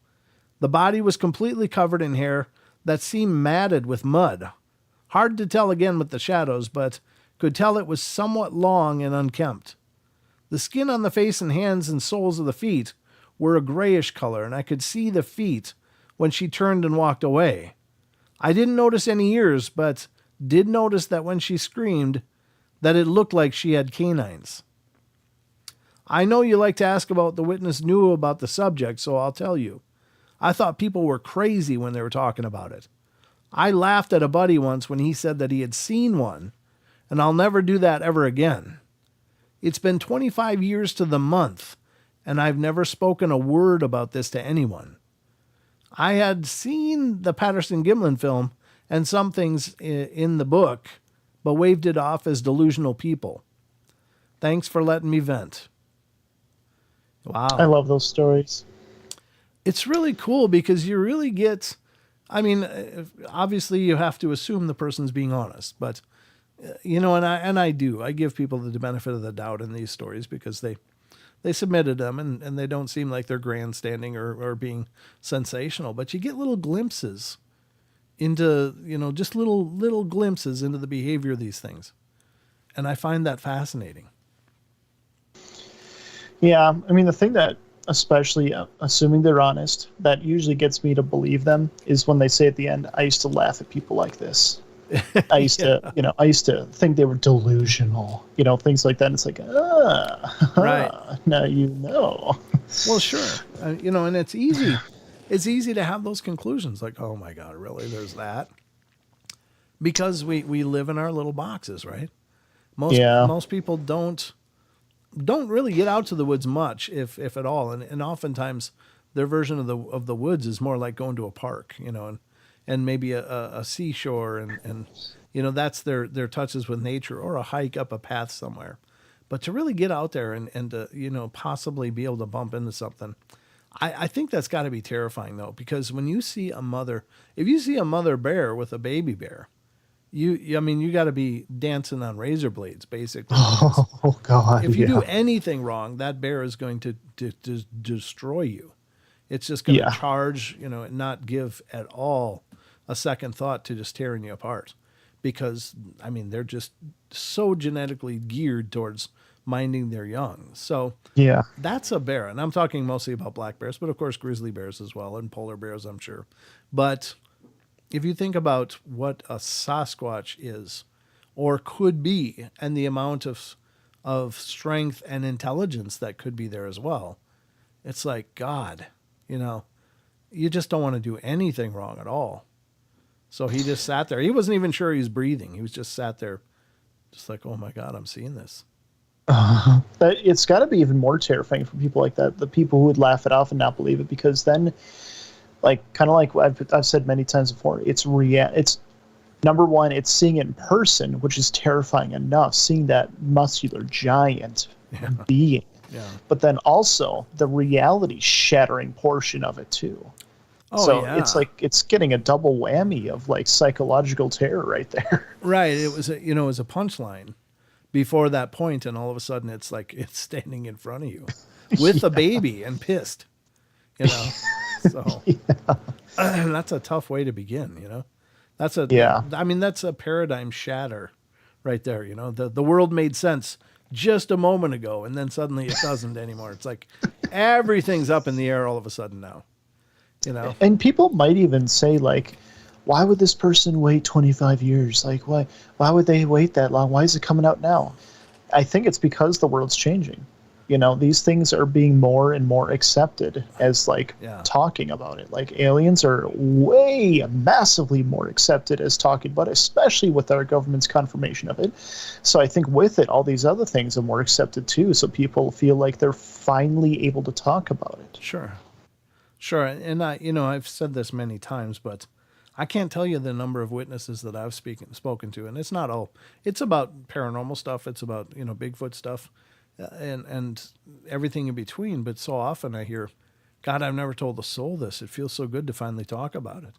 The body was completely covered in hair that seemed matted with mud. Hard to tell again with the shadows, but could tell it was somewhat long and unkempt. The skin on the face and hands and soles of the feet were a grayish color, and I could see the feet when she turned and walked away. I didn't notice any ears, but did notice that when she screamed, that it looked like she had canines. I know you like to ask about what the witness knew about the subject, so I'll tell you. I thought people were crazy when they were talking about it. I laughed at a buddy once when he said that he had seen one, and I'll never do that ever again. It's been 25 years to the month, and I've never spoken a word about this to anyone. I had seen the Patterson-Gimlin film and some things in the book, but waved it off as delusional people. Thanks for letting me vent. Wow. I love those stories. It's really cool because you really get, I mean, obviously you have to assume the person's being honest, but and I do. I give people the benefit of the doubt in these stories because they submitted them and they don't seem like they're grandstanding or being sensational, but you get little glimpses into, just little glimpses into the behavior of these things. And I find that fascinating. Yeah. I mean, the thing that, especially assuming they're honest, that usually gets me to believe them is when they say at the end, I used to laugh at people like this. I used I used to think they were delusional, things like that. And it's like, right. Now you know. Well, sure. And it's easy. It's easy to have those conclusions like, oh my God, really? There's that. Because we live in our little boxes, right? Most people don't really get out to the woods much, if at all. And oftentimes their version of the woods is more like going to a park, and maybe a seashore and that's their touches with nature, or a hike up a path somewhere. But to really get out there and to, possibly be able to bump into something, I think that's got to be terrifying though, because when you see if you see a mother bear with a baby bear, you got to be dancing on razor blades, basically. Oh God! If you do anything wrong, that bear is going to destroy you. It's just going to charge, and not give at all a second thought to just tearing you apart, because they're just so genetically geared towards minding their young. So that's a bear, and I'm talking mostly about black bears, but of course grizzly bears as well, and polar bears, I'm sure. But if you think about what a Sasquatch is or could be, and the amount of strength and intelligence that could be there as well, it's like, God, you just don't want to do anything wrong at all. So he just sat there. He wasn't even sure he was breathing. He was just sat there just like, oh my God, I'm seeing this. But it's got to be even more terrifying for people like that, the people who would laugh it off and not believe it, because then, kind of like I've said many times before, it's number one, it's seeing it in person, which is terrifying enough, seeing that muscular giant being. Yeah. But then also the reality shattering portion of it too. Oh, so it's like it's getting a double whammy of psychological terror right there. Right. It was it was a punchline before that point, and all of a sudden it's like it's standing in front of you with a baby and pissed. So that's a tough way to begin. That's a paradigm shatter right there. The world made sense just a moment ago, and then suddenly it doesn't anymore. It's like everything's up in the air all of a sudden now. And people might even say why would this person wait 25 years? Why would they wait that long? Why is it coming out now? I think it's because the world's changing. These things are being more and more accepted as talking about it. Aliens are way massively more accepted as talking about it, especially with our government's confirmation of it. So I think with it, all these other things are more accepted too. So people feel like they're finally able to talk about it. Sure. And I've said this many times, but I can't tell you the number of witnesses that I've spoken to. And it's not all, it's about paranormal stuff. It's about, Bigfoot stuff. And everything in between. But so often I hear God, I've never told a soul this. It feels so good to finally talk about it.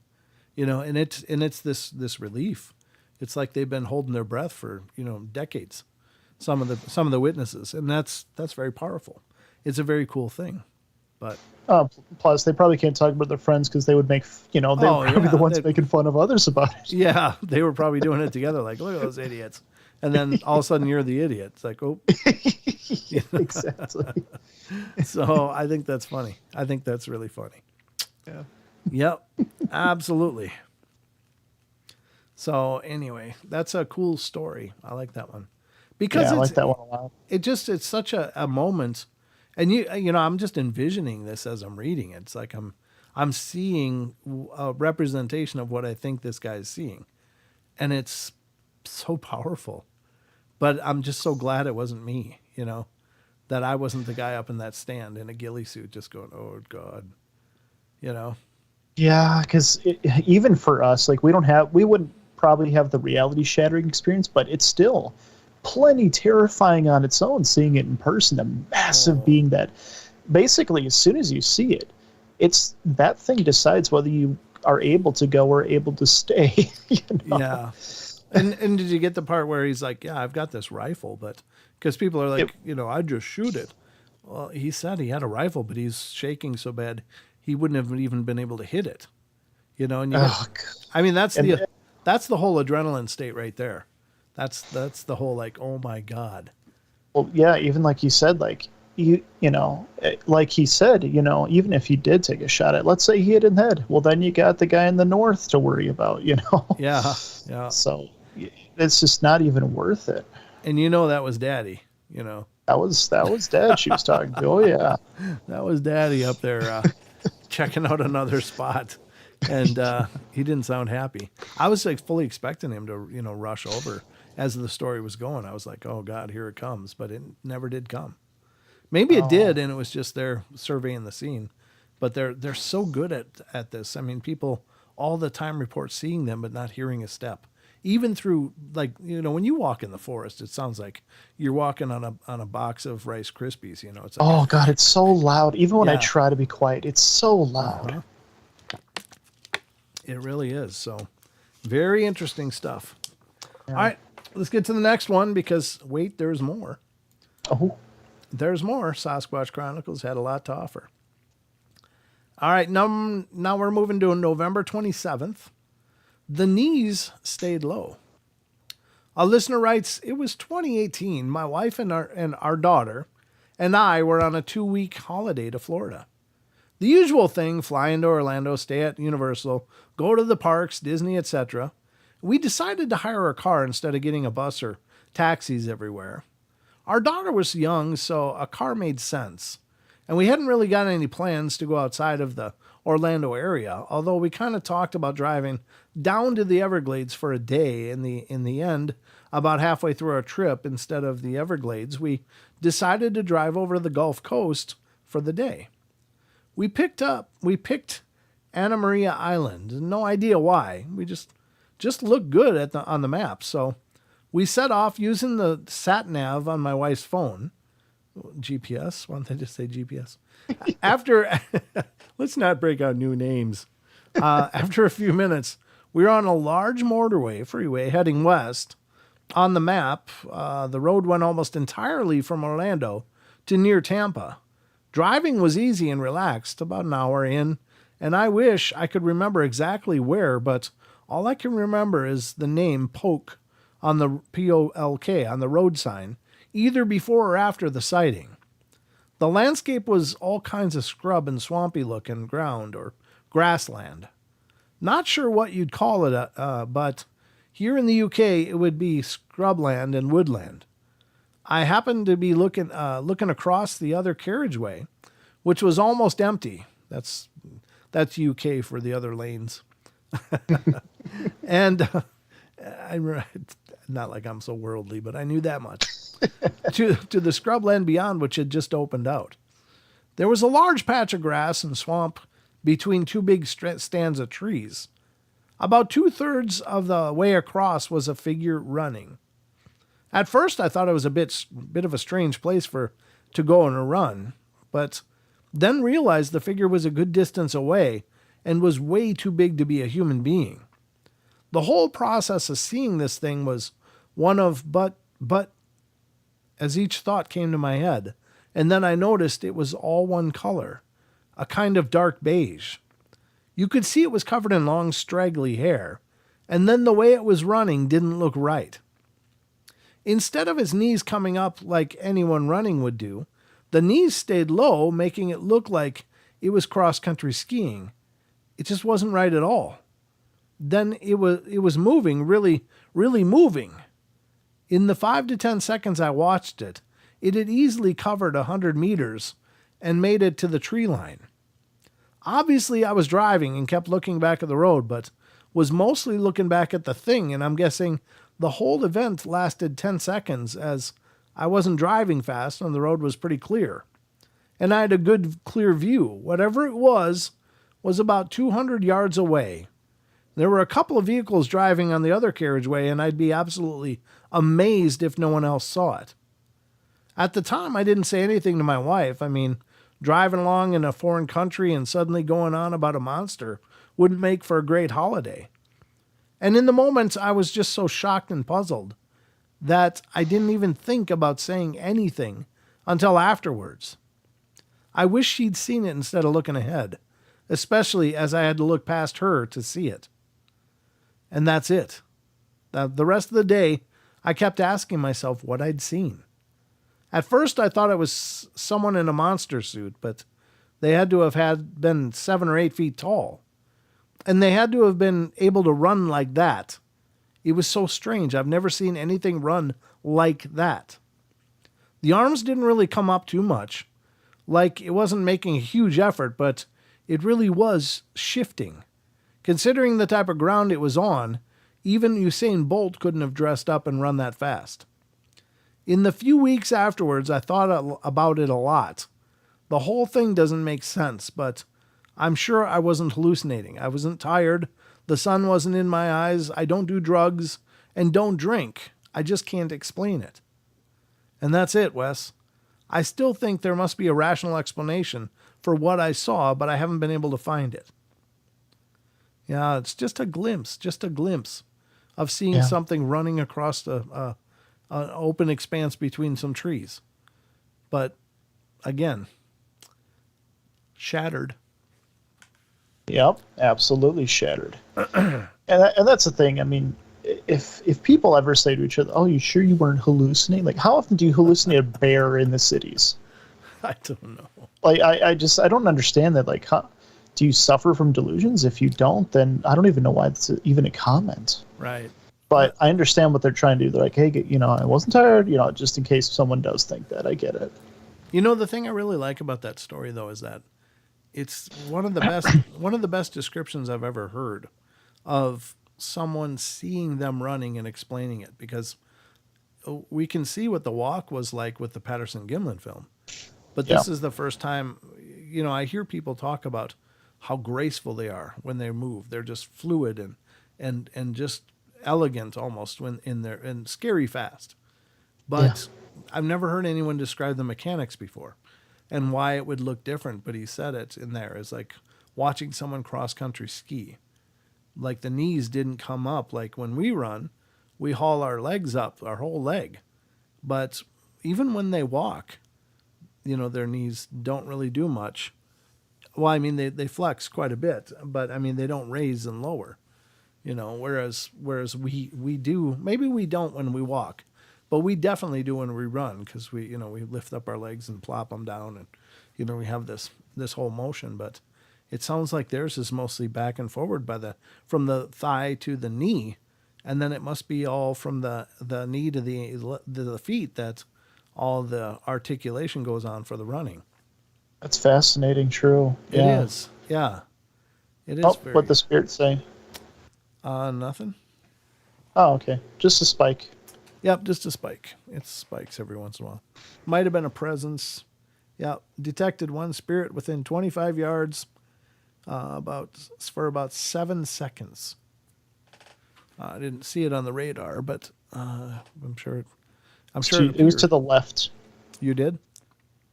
You know, and it's this relief. It's like they've been holding their breath for, decades. Some of the witnesses, and that's very powerful. It's a very cool thing. But Plus, they probably can't talk about their friends because they would make, they would probably be the ones making fun of others about it. Yeah, they were probably doing it together. Like, look at those idiots. And then all of a sudden you're the idiot. It's like, oh. Exactly. So I think that's funny. I think that's really funny. Yeah. Yep, absolutely. So anyway, that's a cool story. I like that one. Because I like that one a lot. It's such a moment. And I'm just envisioning this as I'm reading it. It's like I'm seeing a representation of what I think this guy is seeing. And it's so powerful. But I'm just so glad it wasn't me, that I wasn't the guy up in that stand in a ghillie suit just going, oh, God, Yeah, because even for us, like we wouldn't probably have the reality shattering experience, but it's still plenty terrifying on its own seeing it in person. A massive being that basically as soon as you see it, it's that thing decides whether you are able to go or able to stay. Yeah. And did you get the part where he's like, yeah, I've got this rifle, but because people are like, I'd just shoot it. Well, he said he had a rifle, but he's shaking so bad he wouldn't have even been able to hit it. And I mean, that's the whole adrenaline state right there. That's the whole like, oh my God. Well, yeah, even like you said, like like he said, even if he did take a shot at, let's say he hit in the head, well, then you got the guy in the north to worry about, Yeah. So it's just not even worth it. And that was Daddy, That was Dad she was talking to. Oh yeah. That was Daddy up there checking out another spot. And he didn't sound happy. I was like fully expecting him to, rush over as the story was going. I was like, oh God, here it comes. But it never did come. Maybe it did, and it was just there surveying the scene. But they're so good at this. I mean, people all the time report seeing them but not hearing a step. Even through, like, when you walk in the forest, it sounds like you're walking on a box of Rice Krispies. It's like, oh God, it's so loud. Even when I try to be quiet, it's so loud. It really is. So very interesting stuff. Yeah. All right, let's get to the next one because wait, there's more. Oh. There's more. Sasquatch Chronicles had a lot to offer. All right, now we're moving to November 27th. The knees stayed low. A listener writes, it was 2018. My wife and our daughter and I were on a 2-week holiday to Florida. The usual thing, fly into Orlando, stay at Universal, go to the parks, Disney, etc. We decided to hire a car instead of getting a bus or taxis everywhere. Our daughter was young, so a car made sense. And we hadn't really got any plans to go outside of the Orlando area, although we kind of talked about driving down to the Everglades for a day. In the end, about halfway through our trip, instead of the Everglades, we decided to drive over to the Gulf Coast for the day. We picked Anna Maria Island. No idea why. We just looked good on the map. So we set off using the sat nav on my wife's phone. GPS? Why don't they just say GPS? After, let's not break out new names. After a few minutes, we were on a large freeway heading west. On the map, the road went almost entirely from Orlando to near Tampa. Driving was easy and relaxed, about an hour in, and I wish I could remember exactly where, but all I can remember is the name Polk on the P-O-L-K on the road sign, either before or after the sighting. The landscape was all kinds of scrub and swampy looking ground or grassland. Not sure what you'd call it, but here in the UK it would be scrubland and woodland. I happened to be looking across the other carriageway, which was almost empty. That's UK for the other lanes. And not like I'm so worldly, but I knew that much. to the scrubland beyond, which had just opened out. There was a large patch of grass and swamp between two big stands of trees. About 2/3 of the way across was a figure running. At first, I thought it was a bit of a strange place to go on a run, but Then realized the figure was a good distance away and was way too big to be a human being. The whole process of seeing this thing was one of but, as each thought came to my head, and then I noticed it was all one color, a kind of dark beige. You could see it was covered in long, straggly hair, and then the way it was running didn't look right. Instead of his knees coming up like anyone running would do, the knees stayed low, making it look like it was cross-country skiing. It just wasn't right at all. Then it was moving, really, really moving. In the 5 to 10 seconds I watched it, it had easily covered 100 meters and made it to the tree line. Obviously, I was driving and kept looking back at the road, but was mostly looking back at the thing, and I'm guessing the whole event lasted 10 seconds as I wasn't driving fast and the road was pretty clear. And I had a good, clear view. Whatever it was about 200 yards away. There were a couple of vehicles driving on the other carriageway, and I'd be absolutely amazed if no one else saw it. At the time, I didn't say anything to my wife. I mean, driving along in a foreign country and suddenly going on about a monster wouldn't make for a great holiday. And in the moment, I was just so shocked and puzzled that I didn't even think about saying anything until afterwards. I wish she'd seen it instead of looking ahead, especially as I had to look past her to see it. And that's it. The rest of the day, I kept asking myself what I'd seen. At first, I thought it was someone in a monster suit, but they had to have been 7 or 8 feet tall. And they had to have been able to run like that. It was so strange. I've never seen anything run like that. The arms didn't really come up too much. Like it wasn't making a huge effort, but it really was shifting. Considering the type of ground it was on, even Usain Bolt couldn't have dressed up and run that fast. In the few weeks afterwards, I thought about it a lot. The whole thing doesn't make sense, but I'm sure I wasn't hallucinating. I wasn't tired. The sun wasn't in my eyes. I don't do drugs and don't drink. I just can't explain it. And that's it, Wes. I still think there must be a rational explanation for what I saw, but I haven't been able to find it. Yeah, it's just a glimpse of seeing something running across an open expanse between some trees. But again, shattered. Yep, absolutely shattered. And that's the thing. I mean, if people ever say to each other, "Oh, you sure you weren't hallucinating?" Like, how often do you hallucinate a bear in the cities? I don't know. Like, I don't understand that. Like, do you suffer from delusions? If you don't, then I don't even know why it's even a comment. Right. But I understand what they're trying to do. They're like, hey, I wasn't tired, just in case someone does think that. I get it. The thing I really like about that story, though, is that it's one of the best descriptions I've ever heard of someone seeing them running and explaining it, because we can see what the walk was like with the Patterson-Gimlin film. But this is the first time, I hear people talk about how graceful they are when they move. They're just fluid and just elegant almost when and scary fast. But I've never heard anyone describe the mechanics before and why it would look different. But he said it in there is like watching someone cross country ski. Like the knees didn't come up. Like when we run, we haul our legs up, our whole leg. But even when they walk, their knees don't really do much. Well, I mean, they flex quite a bit, but I mean, they don't raise and lower, whereas we do, maybe we don't when we walk, but we definitely do when we run. Cause we lift up our legs and plop them down and, we have this whole motion, but it sounds like theirs is mostly back and forward from the thigh to the knee. And then it must be all from the knee to the feet that all the articulation goes on for the running. That's fascinating. True. It is. Yeah. It is. What'd the spirit say? Nothing. Oh, okay. Just a spike. Yep, just a spike. It spikes every once in a while. Might have been a presence. Yep. Detected one spirit within 25 yards for about 7 seconds. I didn't see it on the radar, but I'm sure it was to the left. You did?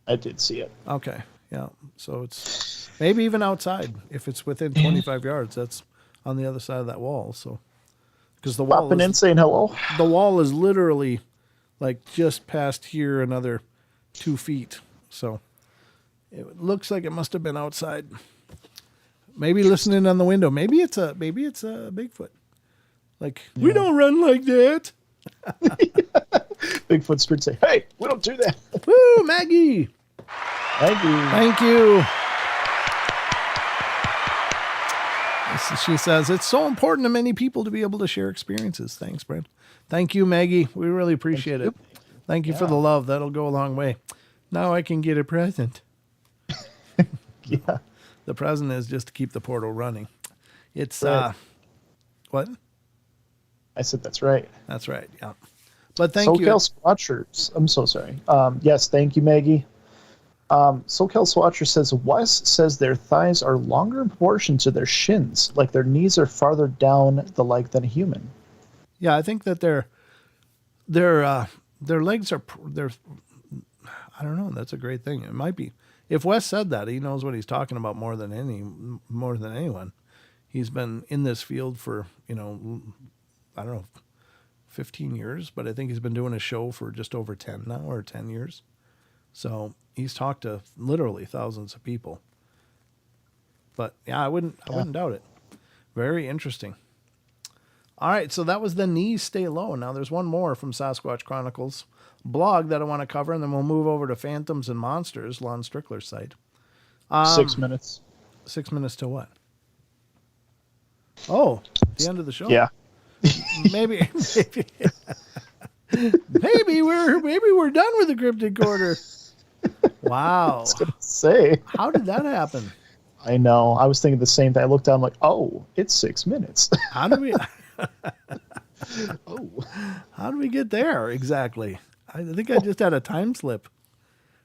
I did see it. Okay. Yeah. So it's maybe even outside if it's within 25 yards. That's on the other side of that wall. So because Popping in, saying hello. the wall is literally like just past here, another 2 feet. So it looks like it must have been outside. Maybe listening on the window. Maybe it's a Bigfoot. Like we don't run like that. Bigfoot Spirit say, "Hey, we don't do that." Woo, Maggie. Thank you. Thank you. She says, it's so important to many people to be able to share experiences. Thanks, Brent. Thank you, Maggie. We really appreciate it. Thank you for the love. That'll go a long way. Now I can get a present. Yeah. The present is just to keep the portal running. It's, Right. What? I said that's right. That's right, yeah. But thank you. SoCal Swatchers. I'm so sorry. Yes, thank you, Maggie. SoCal Swatcher says Wes says their thighs are longer in proportion to their shins, like their knees are farther down the leg than a human. Yeah, I think that their legs are, I don't know. That's a great thing. It might be. If Wes said that, he knows what he's talking about more than anyone. He's been in this field for, I don't know, 15 years, but I think he's been doing a show for just over 10 now, or 10 years. So he's talked to literally thousands of people. But yeah, I wouldn't doubt it. Very interesting. All right, so that was the knees stay low. Now there's one more from Sasquatch Chronicles blog that I want to cover, and then we'll move over to Phantoms and Monsters, Lon Strickler's site. 6 minutes. 6 minutes to what? Oh, the end of the show. Yeah. Maybe we're done with the cryptid quarter. Wow. I was gonna say. How did that happen? I know. I was thinking the same thing. I looked down, I'm like, oh, it's 6 minutes. How did we Oh. How did we get there exactly? I think I just had a time slip.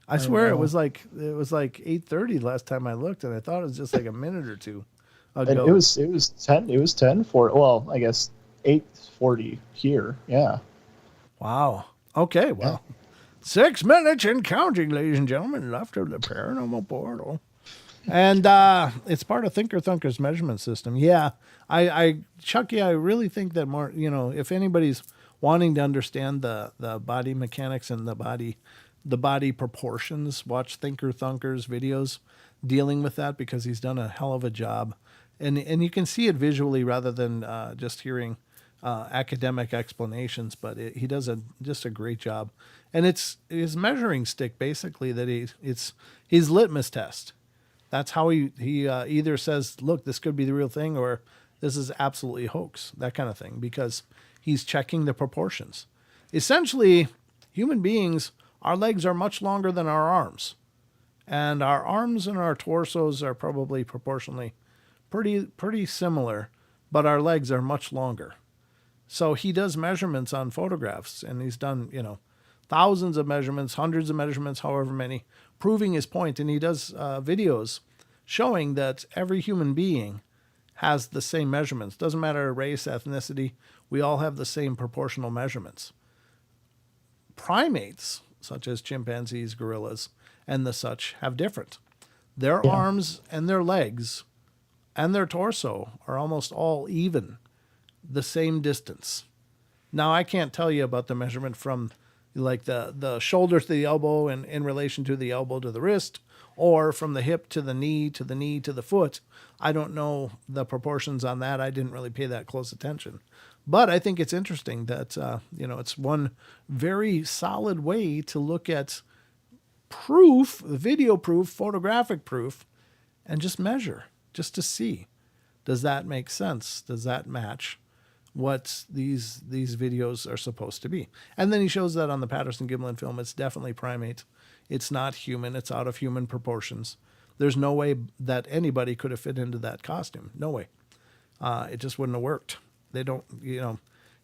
I swear it was like 8:30 last time I looked, and I thought it was just like a minute or two ago. And it was 10 for, well, I guess 8:40 here. Yeah. Wow. Okay, well. 6 minutes and counting, ladies and gentlemen, left of the Paranormal Portal. And it's part of Thinker Thunker's measurement system. Yeah. Chucky, I really think that more, if anybody's wanting to understand the body mechanics and the body proportions, watch Thinker Thunker's videos dealing with that, because he's done a hell of a job. And you can see it visually rather than just hearing academic explanations, but he does just a great job. And it's his measuring stick, basically, that it's his litmus test. That's how he either says, look, this could be the real thing, or this is absolutely hoax, that kind of thing, because he's checking the proportions. Essentially, human beings, our legs are much longer than our arms. And our arms and our torsos are probably proportionally pretty similar, but our legs are much longer. So he does measurements on photographs, and he's done, thousands of measurements, hundreds of measurements, however many, proving his point. And he does videos showing that every human being has the same measurements. Doesn't matter race, ethnicity, we all have the same proportional measurements. Primates, such as chimpanzees, gorillas, and the such, have different. Their arms and their legs and their torso are almost all even, the same distance. Now, I can't tell you about the measurement from like the shoulder to the elbow and in relation to the elbow to the wrist, or from the hip to the knee to the foot. I don't know the proportions on that. I didn't really pay that close attention. But I think it's interesting that, it's one very solid way to look at proof, video proof, photographic proof, and just measure, just to see. Does that make sense? Does that match what these videos are supposed to be? And then he shows that on the Patterson-Gimlin film. It's definitely primate. It's not human. It's out of human proportions. There's no way that anybody could have fit into that costume. No way. It just wouldn't have worked. They don't, you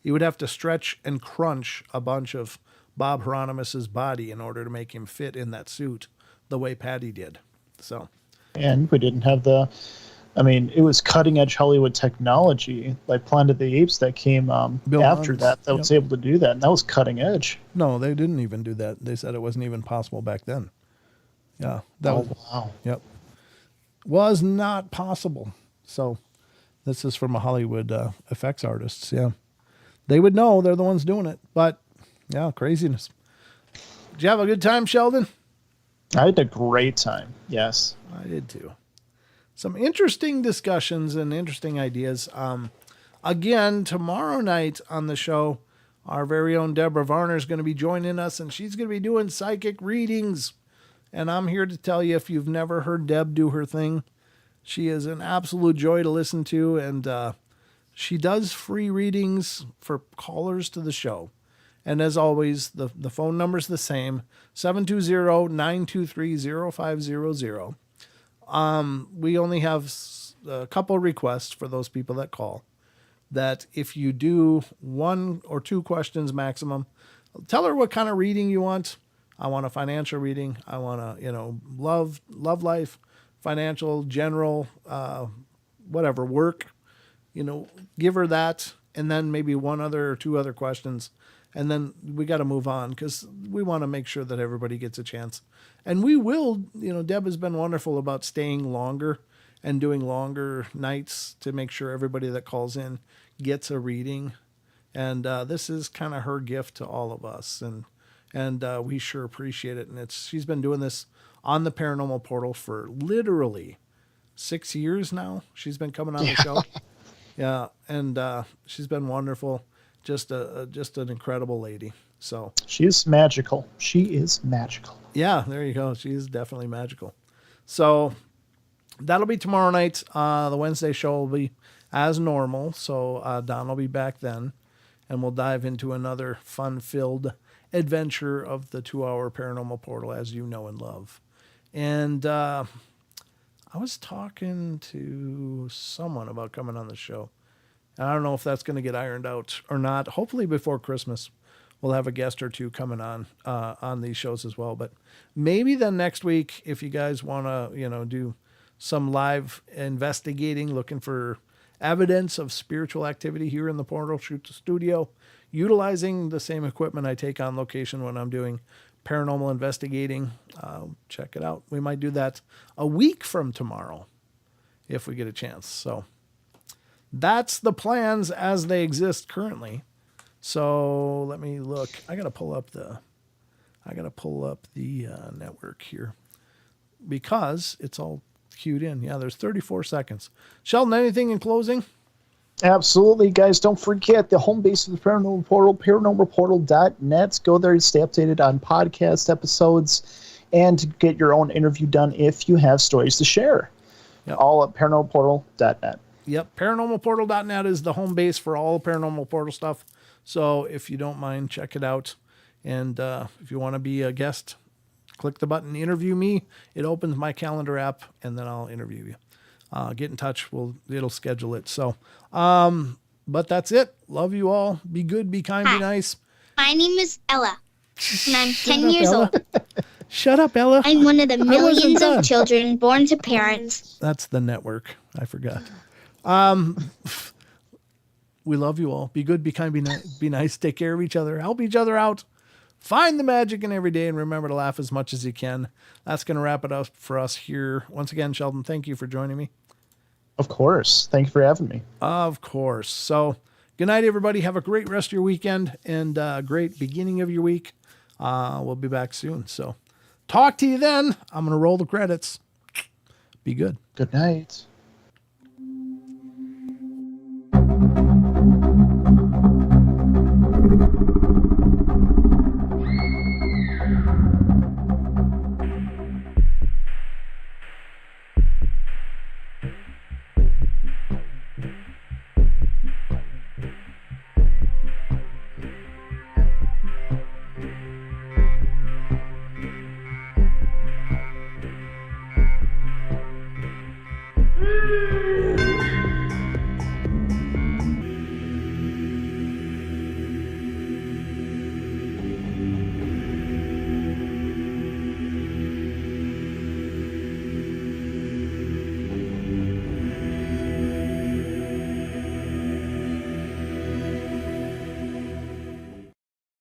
would have to stretch and crunch a bunch of Bob Hieronymus's body in order to make him fit in that suit the way Patty did. So. And we didn't have it was cutting edge Hollywood technology, like Planet of the Apes, that came after that was able to do that. And that was cutting edge. No, they didn't even do that. They said it wasn't even possible back then. Yeah. Wow. Yep. Was not possible. So this is from a Hollywood effects artists. Yeah. They would know, they're the ones doing it, but yeah, craziness. Did you have a good time, Sheldon? I had a great time. Yes. I did too. Some interesting discussions and interesting ideas. Again, tomorrow night on the show, our very own Deborah Varner is going to be joining us, and she's going to be doing psychic readings. And I'm here to tell you, if you've never heard Deb do her thing, she is an absolute joy to listen to, and she does free readings for callers to the show. And as always, the phone number's the same, 720-923-0500. We only have a couple requests for those people that call. That if you do 1 or 2 questions maximum, tell her what kind of reading you want. I want a financial reading. I want a, love life, financial, general, whatever, work. Give her that, and then maybe 1 other or 2 other questions. And then we got to move on because we want to make sure that everybody gets a chance. And we will, Deb has been wonderful about staying longer and doing longer nights to make sure everybody that calls in gets a reading. And this is kind of her gift to all of us. And we sure appreciate it. And she's been doing this on the Paranormal Portal for literally 6 years now. She's been coming on the show. Yeah. And she's been wonderful. Just an incredible lady. So she's magical. She is magical. Yeah, there you go. She's definitely magical. So that'll be tomorrow night. The Wednesday show will be as normal. So Don will be back then, and we'll dive into another fun-filled adventure of the 2-hour Paranormal Portal, as you know and love. And I was talking to someone about coming on the show. I don't know if that's going to get ironed out or not. Hopefully before Christmas, we'll have a guest or 2 coming on these shows as well. But maybe then next week, if you guys want to, do some live investigating, looking for evidence of spiritual activity here in the Portal Studio, utilizing the same equipment I take on location when I'm doing paranormal investigating, check it out. We might do that a week from tomorrow if we get a chance. So that's the plans as they exist currently. So let me look. I got to pull up the network here because it's all queued in. Yeah, there's 34 seconds. Sheldon, anything in closing? Absolutely, guys. Don't forget the home base of the Paranormal Portal, paranormalportal.net. Go there to stay updated on podcast episodes and to get your own interview done if you have stories to share. Yep. All at paranormalportal.net. Yep, paranormalportal.net is the home base for all Paranormal Portal stuff. So if you don't mind, check it out. And if you want to be a guest, click the button, interview me. It opens my calendar app, and then I'll interview you. Get in touch. It'll schedule it. So, but that's it. Love you all. Be good, be kind, be nice. My name is Ella, and I'm 10 years old. Shut up, Ella. I'm one of the millions of children born to parents. That's the network. I forgot. We love you all. Be good, be kind, be nice. Take care of each other. Help each other out. Find the magic in every day and remember to laugh as much as you can. That's going to wrap it up for us here. Once again, Sheldon, thank you for joining me. Of course. Thank you for having me. Of course. So good night, everybody. Have a great rest of your weekend and a great beginning of your week. We'll be back soon. So talk to you then. I'm going to roll the credits. Be good. Good night.